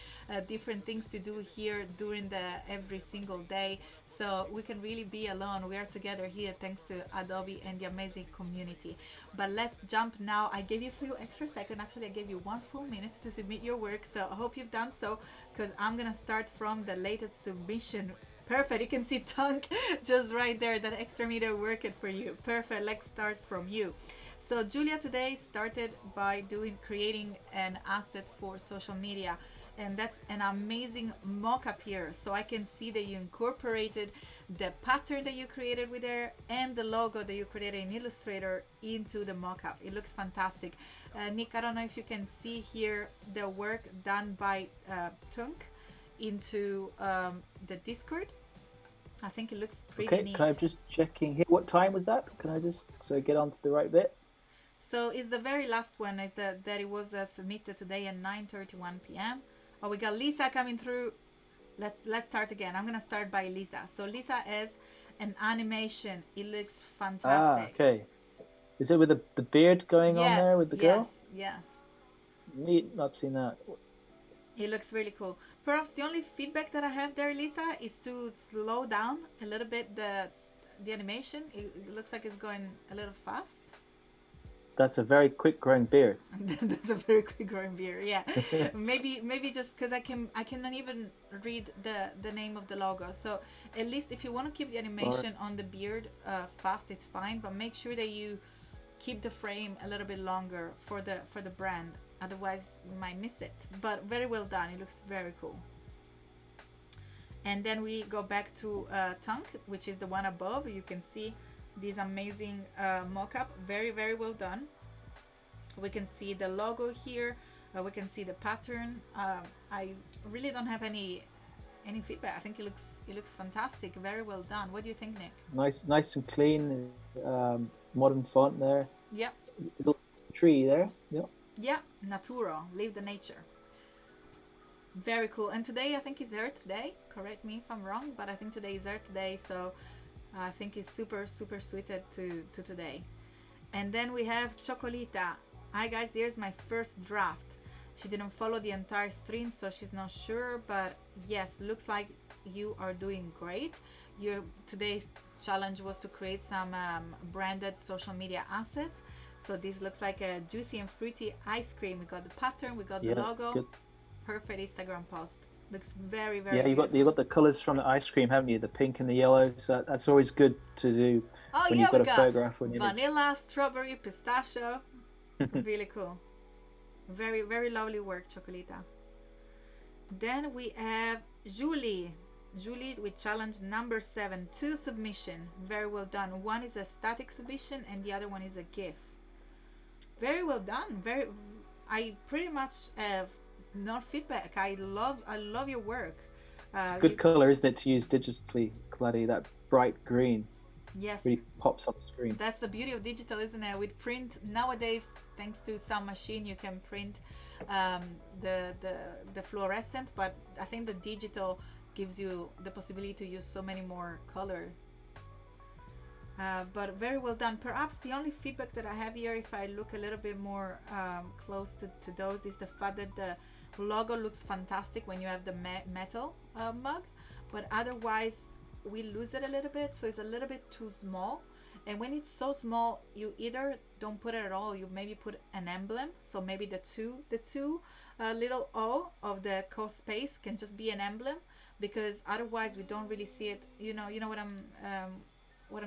different things to do here during the every single day, so we can really be alone. We are together here thanks to Adobe and the amazing community. But let's jump now. I gave you a few extra seconds. Actually, I gave you 1 full minute to submit your work, so I hope you've done so, because I'm gonna start from the latest submission. Perfect, you can see Tunk just right there, that extra meter working for you. Perfect, let's start from you. So Julia today started by creating an asset for social media, and that's an amazing mock-up here. So I can see that you incorporated the pattern that you created with there and the logo that you created in Illustrator into the mock-up. It looks fantastic. Nick, I don't know if you can see here the work done by Tunk into the Discord. I think it looks pretty neat. Okay, I'm just checking here. What time was that? Can I just get on to the right bit? So it's the very last one, is that it was submitted today at 9:31 p.m. Oh, we got Lisa coming through. Let's start again. I'm gonna start by Lisa. So Lisa has an animation. It looks fantastic. Okay. Is it with the beard going on there with the girl? Yes. Neat, not seen that. It looks really cool. Perhaps the only feedback that I have there, Lisa, is to slow down a little bit the animation. It looks like it's going a little fast. That's a very quick growing beard. That's a very quick growing beard. Yeah. maybe just because I cannot even read the name of the logo. So at least if you want to keep the animation on the beard fast, it's fine. But make sure that you keep the frame a little bit longer for the brand. Otherwise we might miss it. But very well done. It looks very cool. And then we go back to Tunk, which is the one above. You can see this amazing mock-up. Very, very well done. We can see the logo here. We can see the pattern. I really don't have any feedback. I think it looks fantastic. Very well done. What do you think, Nick? Nice and clean. Modern font there. Yep. Little tree there. Yep. Yeah, naturo, live the nature. Very cool. And today I think is Earth Day. Correct me if I'm wrong, but I think today is Earth Day, so I think it's super suited to today. And then we have Chocolita. Hi guys, here's my first draft. She didn't follow the entire stream, so she's not sure, but yes, looks like you are doing great. Today's challenge was to create some branded social media assets. So this looks like a juicy and fruity ice cream. We got the pattern, we got the logo. Good. Perfect Instagram post. Looks very, very beautiful. You got the colors from the ice cream, haven't you? The pink and the yellow. So that's always good to do when you've got a photograph. Vanilla, strawberry, pistachio. Really cool. Very, very lovely work, Chocolita. Then we have Julie. Julie with challenge number 7, 2 submission. Very well done. One is a static submission and the other one is a GIF. Very well done. Very. I pretty much have not feedback. I love your work. It's a good color, isn't it, to use digitally, Kladi? That bright green. Yes. Really pops on the screen. That's the beauty of digital, isn't it? With print nowadays, thanks to some machine, you can print the fluorescent, but I think the digital gives you the possibility to use so many more color. But very well done. Perhaps the only feedback that I have here, if I look a little bit more close to those, is the fact that the logo looks fantastic when you have the metal mug, but otherwise we lose it a little bit, so it's a little bit too small. And when it's so small, you either don't put it at all, you maybe put an emblem, so maybe the two little O of the cost space can just be an emblem, because otherwise we don't really see it. You know what I'm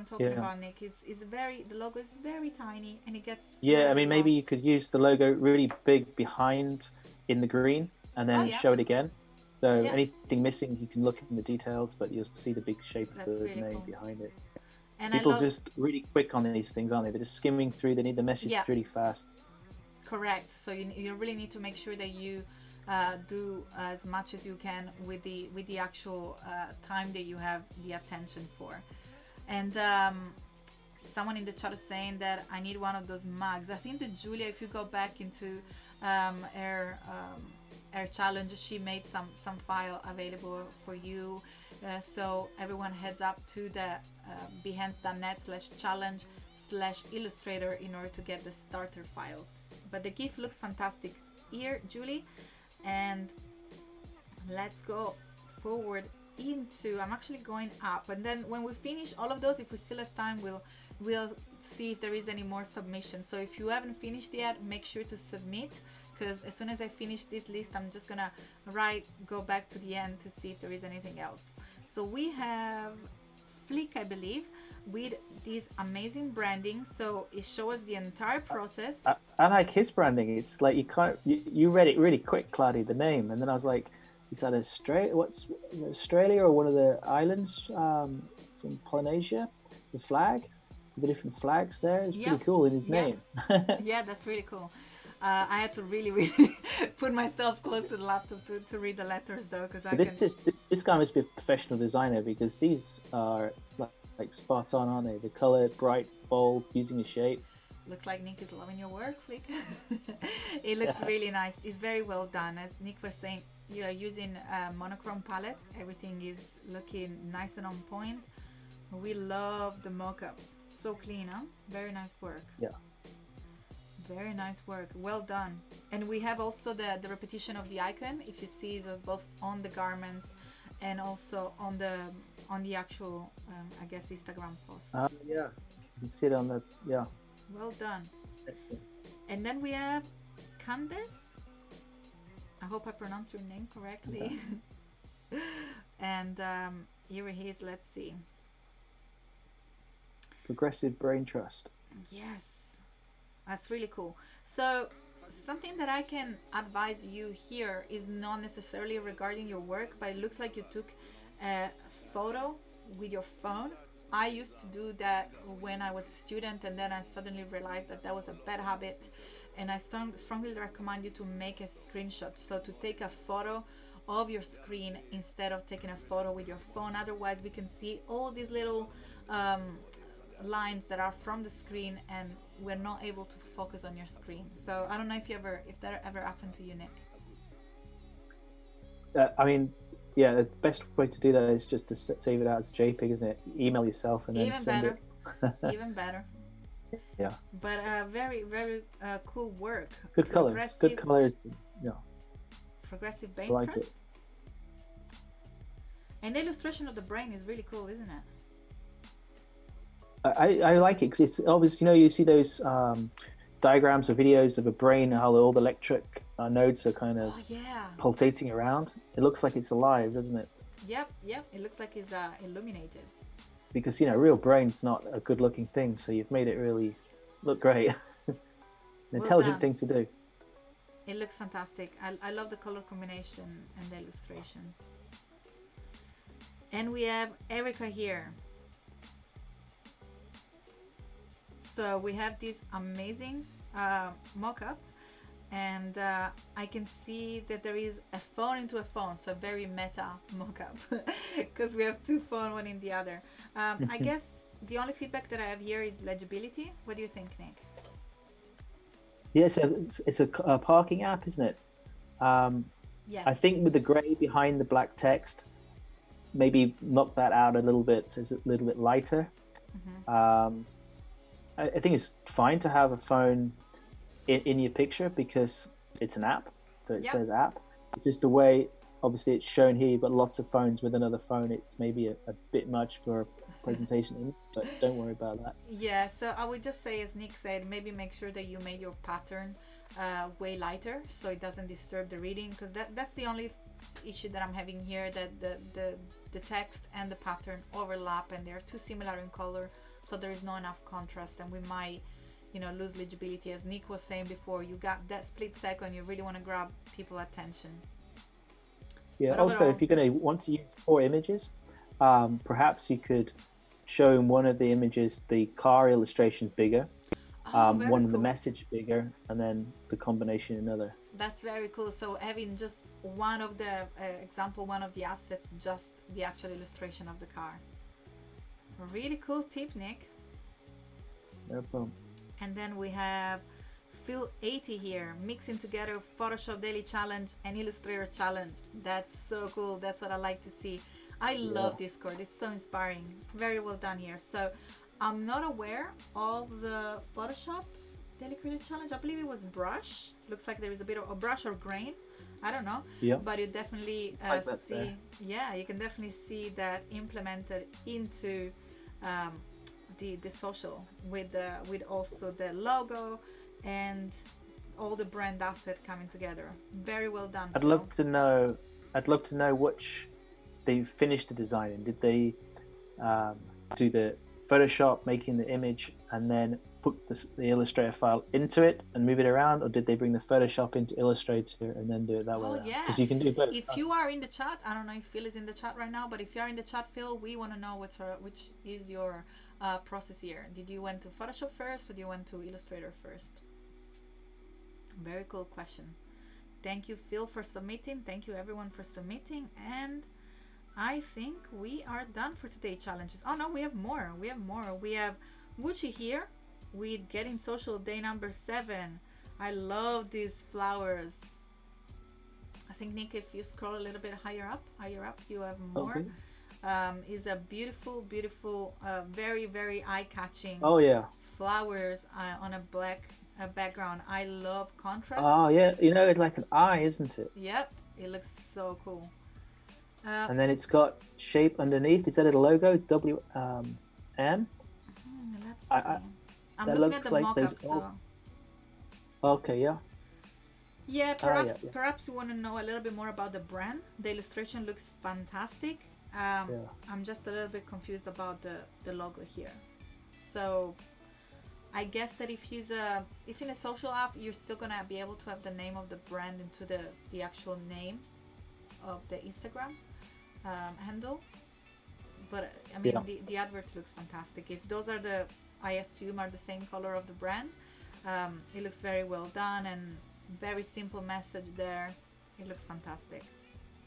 talking about, Nick. Is very, the logo is very tiny and it gets I mean, maybe you could use the logo really big behind in the green and then show it again. So anything missing, you can look in the details, but you'll see the big shape of the name behind it. And people are just really quick on these things, aren't they? They're just skimming through. They need the message really fast. Correct. So you really need to make sure that you do as much as you can with the actual time that you have the attention for. And someone in the chat is saying that I need one of those mugs. I think that Julia, if you go back into her challenge, she made some file available for you. So everyone heads up to the behance.net/challenge/Illustrator in order to get the starter files. But the GIF looks fantastic here, Julie. And let's go forward into, I'm actually going up, and then when we finish all of those, if we still have time, we'll see if there is any more submissions. So if you haven't finished yet, make sure to submit, because as soon as I finish this list, I'm just gonna go back to the end to see if there is anything else. So we have Flick, I believe, with this amazing branding. So it shows us the entire process. I like his branding. It's like you read it really quick, Kladi, the name, and then I was like, is that Australia or one of the islands from Polynesia? The flag, the different flags there is pretty cool in his name. Yeah, that's really cool. I had to really put myself close to the laptop to read the letters, though, because this guy must be a professional designer, because these are like spot on, aren't they? The color, bright, bold, using a shape. Looks like Nick is loving your work, Flick. It looks really nice. It's very well done. As Nick was saying, you are using a monochrome palette. Everything is looking nice and on point. We love the mock-ups. So clean, huh? Very nice work. Yeah. Very nice work. Well done. And we have also the repetition of the icon. If you see, so both on the garments and also on the actual, I guess, Instagram post. Yeah. You can see it on the, Well done. Excellent. And then we have Candace. I hope I pronounced your name correctly. Yeah. And here he is. Let's see. Progressive Brain Trust. Yes, that's really cool. So something that I can advise you here is not necessarily regarding your work, but it looks like you took a photo with your phone. I used to do that when I was a student, and then I suddenly realized that was a bad habit, and I strongly recommend you to make a screenshot. So to take a photo of your screen instead of taking a photo with your phone. Otherwise we can see all these little lines that are from the screen, and we're not able to focus on your screen. So I don't know if that ever happened to you, Nick. I mean, yeah, the best way to do that is just to save it out as a JPEG, isn't it? Email yourself and then send it. Even better. Yeah. But very, very cool work. Good colors. Good colors. Yeah. Progressive brain like trust. It. And the illustration of the brain is really cool, isn't it? I like it because it's obvious. You see those diagrams or videos of a brain, how all the electric nodes are kind of pulsating around. It looks like it's alive, doesn't it? Yep. It looks like it's illuminated. Because a real brain's not a good-looking thing, so you've made it really look great. intelligent thing to do. It looks fantastic. I love the color combination and the illustration. And we have Erica here. So we have this amazing mock-up, and I can see that there is a phone into a phone, so very meta mock-up because we have two phones, one in the other. I guess the only feedback that I have here is legibility. What do you think, Nick? Yeah, so it's a parking app, isn't it? Yes. I think with the gray behind the black text, maybe knock that out a little bit so it's a little bit lighter. I think it's fine to have a phone in your picture because it's an app, so it says app. It's just the way, obviously it's shown here, you've got lots of phones with another phone. It's maybe a bit much for a presentation, but don't worry about that. Yeah, so I would just say, as Nick said, maybe make sure that you made your pattern way lighter so it doesn't disturb the reading, because that's the only issue that I'm having here, that the text and the pattern overlap and they're too similar in color, so there is not enough contrast and we might lose legibility. As Nick was saying before, you got that split second, you really want to grab people's attention. Yeah, but also overall, if you're going to want to use 4 images, perhaps you could show in one of the images the car illustration bigger, one of the message bigger, and then the combination another. That's very cool. So having just one of the one of the assets, just the actual illustration of the car. Really cool tip, Nick. No problem. And then we have Phil 80 here, mixing together Photoshop Daily Challenge and Illustrator Challenge. That's so cool. That's what I like to see. I love this card. It's so inspiring. Very well done here. So I'm not aware of the Photoshop Daily Creative Challenge. I believe it was brush. Looks like there is a bit of a brush or grain. I don't know. Yeah. But you definitely see. Yeah, you can definitely see that implemented into the social with also the logo and all the brand asset coming together. Very well done. I'd love to know which they finished the design in. Did they do the Photoshop making the image and then put the Illustrator file into it and move it around, or did they bring the Photoshop into Illustrator and then do it that way? Oh yeah, because you can do both. If you are in the chat, I don't know if Phil is in the chat right now, but if you are in the chat, Phil, we want to know which is your process here. Did you went to Photoshop first or did you went to Illustrator first? Very cool question. Thank you, Phil, for submitting. Thank you everyone for submitting, and I think we are done for today's challenges. Oh no, we have more. We have Gucci here with Getting Social day number 7. I love these flowers. I think, Nick, if you scroll a little bit higher up, you have more. Okay. Is a beautiful, very, very eye-catching. Oh yeah. Flowers on a black background. I love contrast. Oh yeah, it's like an eye, isn't it? Yep, it looks so cool. And then it's got shape underneath. Is that a logo? WM? Let's see. I'm looking at the mock-up, so... Okay, yeah. Yeah, perhaps you want to know a little bit more about the brand. The illustration looks fantastic. I'm just a little bit confused about the logo here. So I guess that if in a social app, you're still gonna be able to have the name of the brand into the actual name of the Instagram handle. But I mean, the advert looks fantastic. If those are I assume are the same color of the brand, it looks very well done and very simple message there. It looks fantastic.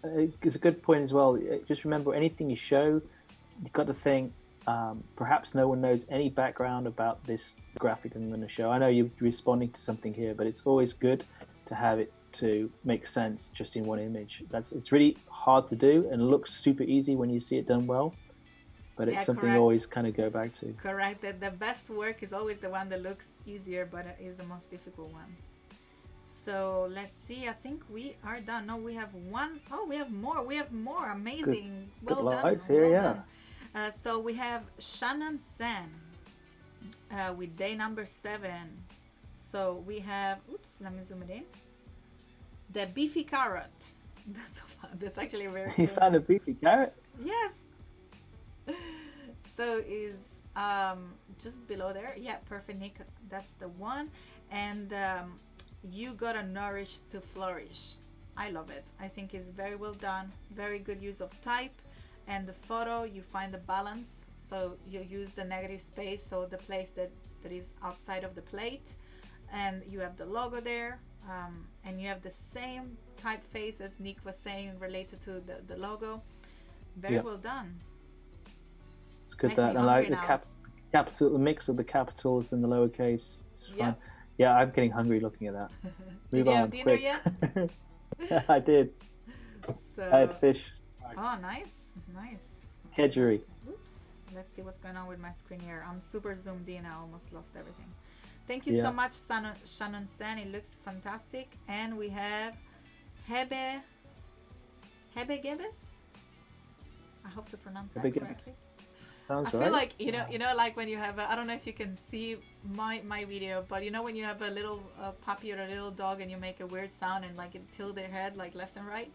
It's a good point as well. Just remember, anything you show, you've got to think, perhaps no one knows any background about this graphic I'm going to show. I know you're responding to something here, but it's always good to have it to make sense just in one image. It's really hard to do and looks super easy when you see it done well, but it's something you always kind of go back to. Correct. That the best work is always the one that looks easier, but is the most difficult one. So let's see. I think we are done. No, we have one. Oh, we have more. Amazing. Good lights here, done. So we have Shannon Sen with day number 7. So we have, let me zoom it in. The beefy carrot. That's so fun. That's actually very You found a beefy carrot? Yes. So is just below there. Yeah, perfect, Nick. That's the one. and you gotta nourish to flourish. I love it. I think it's very well done, very good use of type, and the photo you find the balance. So you use the negative space, so the place that is outside of the plate, and you have the logo there, and you have the same typeface as Nick was saying related to the logo. Very well done. It's good that, and like the capital, the mix of the capitals and the lowercase. It's fun. Yeah, I'm getting hungry looking at that. Did you have dinner yet? Yeah, I did. So, I had fish. Oh, nice. Kedgeree. Oops. Let's see what's going on with my screen here. I'm super zoomed in. I almost lost everything. Thank you so much, Shannon Sen. It looks fantastic. And we have Hebe Gebes. I hope to pronounce that correctly. Sounds I feel like you know, like when you have I don't know if you can see my video, but you know when you have a little puppy or a little dog and you make a weird sound and like it tilt their head like left and right.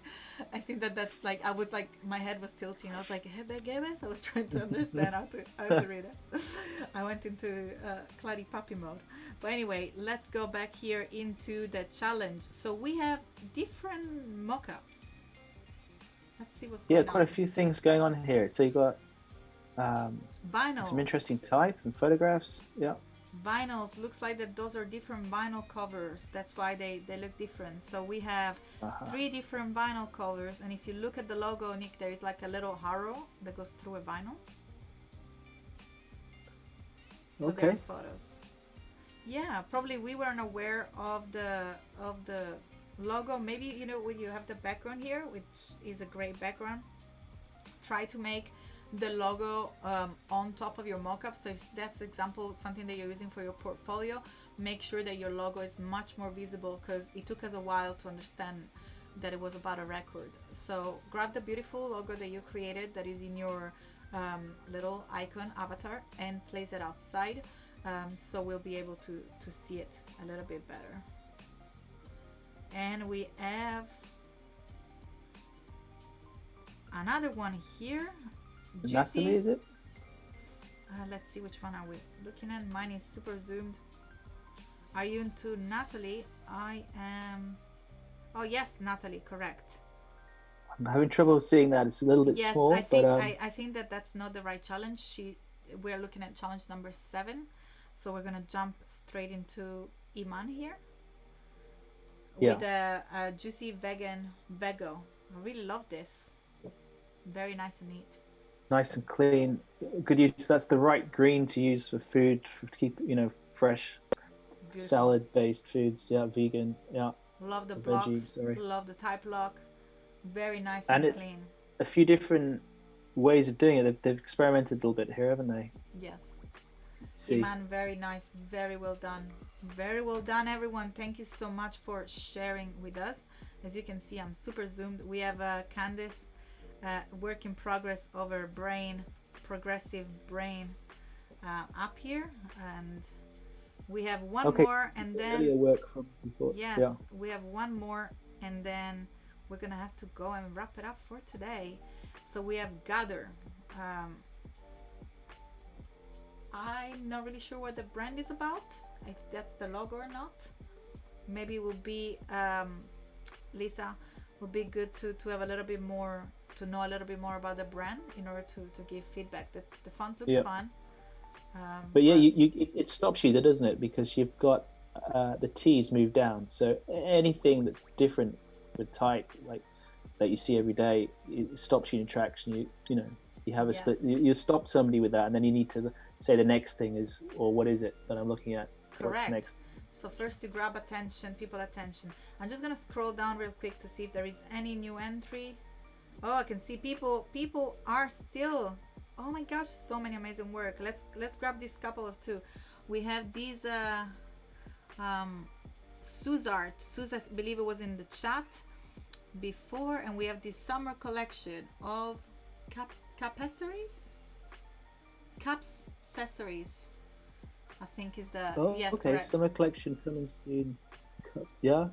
I think that's like I was like my head was tilting. I was like I was trying to understand how to read it. I went into Kladi puppy mode. But anyway, let's go back here into the challenge. So we have different mock-ups. Let's see what's going on. Yeah, quite a few things going on here. So you got vinyls. Some interesting type and photographs. Yeah. Vinyls. Looks like that those are different vinyl covers. That's why they look different. So we have 3 different vinyl covers. And if you look at the logo, Nick, there is like a little arrow that goes through a vinyl. So there are photos. Yeah, probably we weren't aware of the logo. Maybe, you know, when you have the background here, which is a great background, try to make the logo on top of your mockup. So if that's example something that you're using for your portfolio, make sure that your logo is much more visible, because it took us a while to understand that it was about a record. So grab the beautiful logo that you created that is in your little icon avatar and place it outside, so we'll be able to see it a little bit better. And we have another one here. Natalie, is it? Let's see, which one are we looking at? Mine is super zoomed. Are you into Natalie? I am. Oh yes, Natalie, correct. I'm having trouble seeing that. It's a little bit small. Yes, I think that's not the right challenge. We're looking at challenge number 7, so we're gonna jump straight into Iman here. With a juicy vegan vego. I really love this. Very nice and neat. Nice and clean. Good use. That's the right green to use for food, to keep, you know, fresh. Beautiful. Salad-based foods. Yeah, vegan. Yeah. Love the blocks. Veggies, love the type lock. Very nice and clean. A few different ways of doing it. They've experimented a little bit here, haven't they? Yes. Iman, very nice. Very well done. Very well done, everyone. Thank you so much for sharing with us. As you can see, I'm super zoomed. We have Candice, work in progress over brain, progressive brain, up here, and we have one more, and then work from before. Yes, we have one more, and then we're gonna have to go and wrap it up for today. So we have Gather. I'm not really sure what the brand is about, if that's the logo or not. Maybe it would be Lisa, would be good to have a little bit more, to know a little bit more about the brand in order to give feedback. The font looks fun. But it stops you there, doesn't it? Because you've got the T's moved down. So anything that's different with type, like that you see every day, it stops you in tracks. And you know, you have a you stop somebody with that, and then you need to say the next thing is, or what is it that I'm looking at? Correct. What's next? So first you grab people attention. I'm just gonna scroll down real quick to see if there is any new entry. Oh, I can see people are still. Oh my gosh, so many amazing work. Let's grab this couple of 2. We have these Sue's art. Sue's, I believe it was in the chat before, and we have this summer collection of accessories. I think is the yes. Okay, correct. summer collection coming soon. Yeah,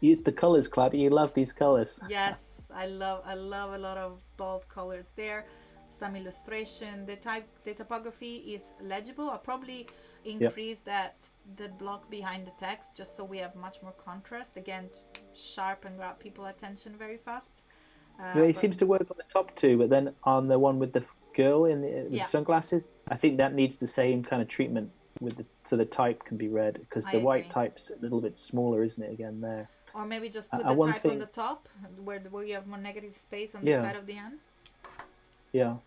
use the colors, Kladi. You love these colors. Yes, I love a lot of bold colors there. some illustration. The typography is legible. I'll probably increase that block behind the text just so we have much more contrast. Again, sharp and grab people attention very fast. It seems to work on the top too, but then on the one with the girl with sunglasses, I think that needs the same kind of treatment so the type can be read, because the white type's a little bit smaller, isn't it? Again, there. Or maybe just put the type on the top, where you have more negative space on the side of the end. Yeah.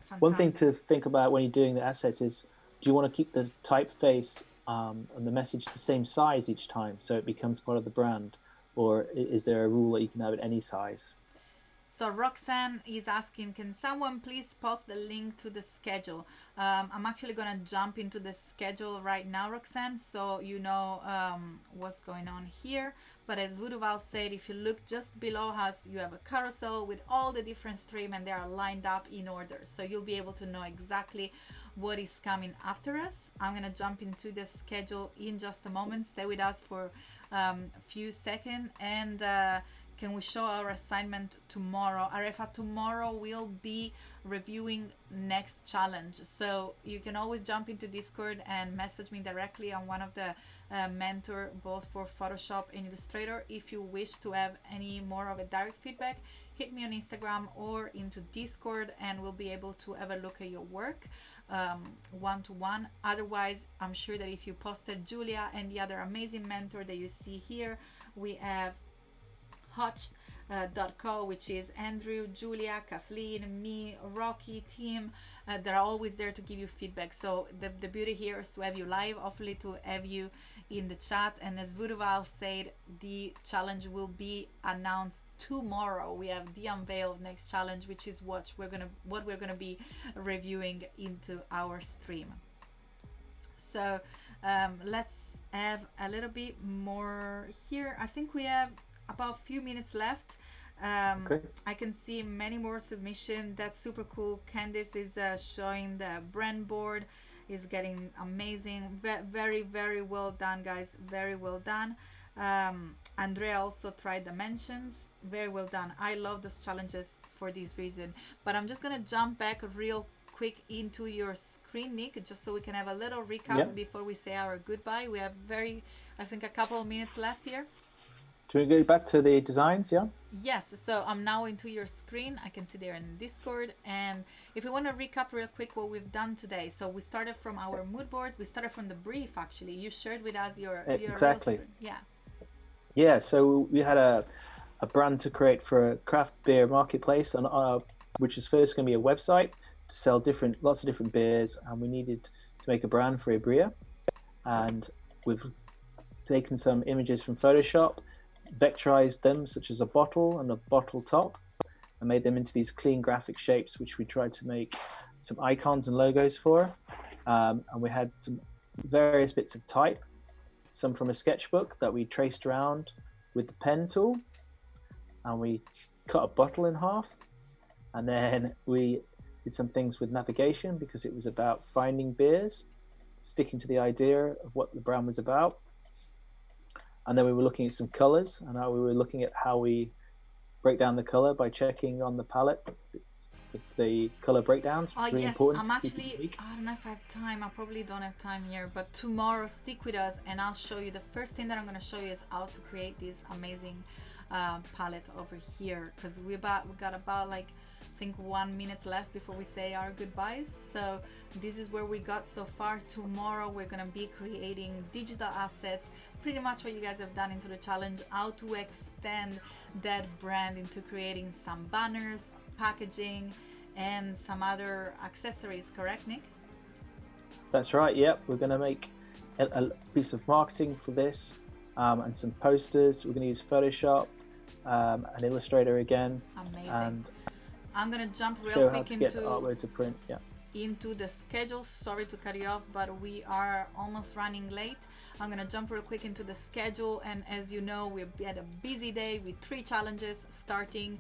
Fantastic. One thing to think about when you're doing the assets is, do you want to keep the typeface and the message the same size each time so it becomes part of the brand? Or is there a rule that you can have it any size? So Roxanne is asking, can someone please post the link to the schedule? I'm actually going to jump into the schedule right now, Roxanne, so you know what's going on here. But as Vuduval said, if you look just below us, you have a carousel with all the different streams, and they are lined up in order. So you'll be able to know exactly what is coming after us. I'm going to jump into the schedule in just a moment. Stay with us for a few seconds, and can we show our assignment tomorrow? Arefa, tomorrow we'll be reviewing next challenge. So you can always jump into Discord and message me directly. I'm one of the mentor both for Photoshop and Illustrator. If you wish to have any more of a direct feedback, hit me on Instagram or into Discord, and we'll be able to have a look at your work one-to-one. Otherwise, I'm sure that if you posted Julia and the other amazing mentor that you see here, we have Hotch.co, which is Andrew, Julia, Kathleen, me, Rocky, Tim. They're always there to give you feedback. So the beauty here is to have you live, hopefully to have you in the chat. And as Vuduval said, the challenge will be announced tomorrow. We have the unveil of next challenge, which is what we're gonna be reviewing into our stream. So let's have a little bit more here. I think we have about a few minutes left. Okay. I can see many more submissions. That's super cool. Candice is showing the brand board. Is getting amazing. Very, very well done, guys. Very well done. Andrea also tried dimensions. Very well done. I love those challenges for this reason. But I'm just gonna jump back real quick into your screen, Nick, just so we can have a little recap before we say our goodbye. We have I think a couple of minutes left here. Do we go back to the designs, yeah? Yes, so I'm now into your screen. I can see there in Discord. And if we want to recap real quick what we've done today. So we started from our mood boards. We started from the brief, actually. You shared with us your exactly. Yeah, so we had a brand to create for a craft beer marketplace, which is first going to be a website to sell lots of different beers. And we needed to make a brand for Ibria. And we've taken some images from Photoshop, vectorized them, such as a bottle and a bottle top, and made them into these clean graphic shapes, which we tried to make some icons and logos for. And we had some various bits of type, some from a sketchbook that we traced around with the pen tool, and we cut a bottle in half. And then we did some things with navigation, because it was about finding beers, sticking to the idea of what the brand was about. And then we were looking at some colors, and we were looking at how we break down the color by checking on the palette the color breakdowns. Oh, really yes, important. I'm actually, I don't know if I have time. I probably don't have time here, but tomorrow stick with us and I'll show you. The first thing that I'm going to show you is how to create this amazing palette over here, because we got about like I think 1 minute left before we say our goodbyes. So this is where we got so far. Tomorrow we're going to be creating digital assets, pretty much what you guys have done into the challenge, how to extend that brand into creating some banners, packaging, and some other accessories. Correct, Nick? That's right. Yep, we're going to make a piece of marketing for this, and some posters. We're going to use Photoshop, and Illustrator again. Amazing. And I'm going to jump real quick into artwork to print. Yeah. Into the schedule. Sorry to cut you off, but we are almost running late. I'm going to jump real quick into the schedule, and as you know, we had a busy day with 3 challenges, starting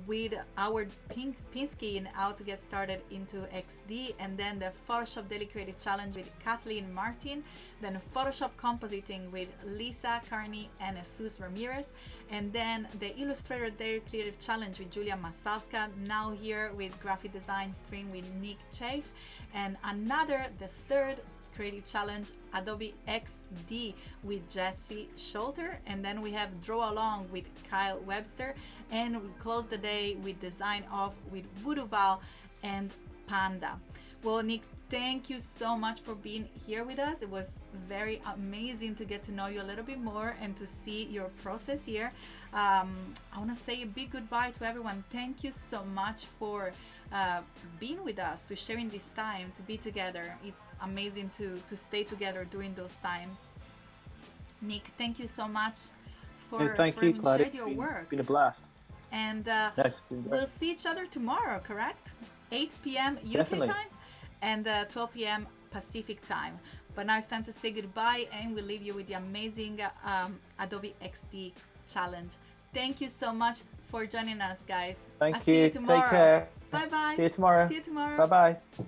with our Pinsky and how to get started into XD, and then the Photoshop Daily Creative Challenge with Kathleen Martin, then Photoshop Compositing with Lisa Carney and Jesus Ramirez, And then the Illustrator Daily Creative Challenge with Julia Masalska, now here with Graphic Design Stream with Nick Chaffe, and the third Creative Challenge, Adobe XD with Jesse Schulter, and then we have Draw Along with Kyle Webster, and we close the day with Design Off with Voodoo Val and Panda. Well, Nick, thank you so much for being here with us. It was very amazing to get to know you a little bit more and to see your process here. I want to say a big goodbye to everyone. Thank you so much for being with us, to sharing this time, to be together. It's amazing to stay together during those times. Nick, thank you so much for sharing your work. It's been a blast. And Yes, we'll see each other tomorrow, correct? 8 p.m. UK Definitely. time and 12 p.m. Pacific time. But now it's time to say goodbye, and we'll leave you with the amazing Adobe XD challenge. Thank you so much for joining us, guys. Thank See you. you tomorrow. Take care. Bye bye. See you tomorrow. See you tomorrow. Bye bye.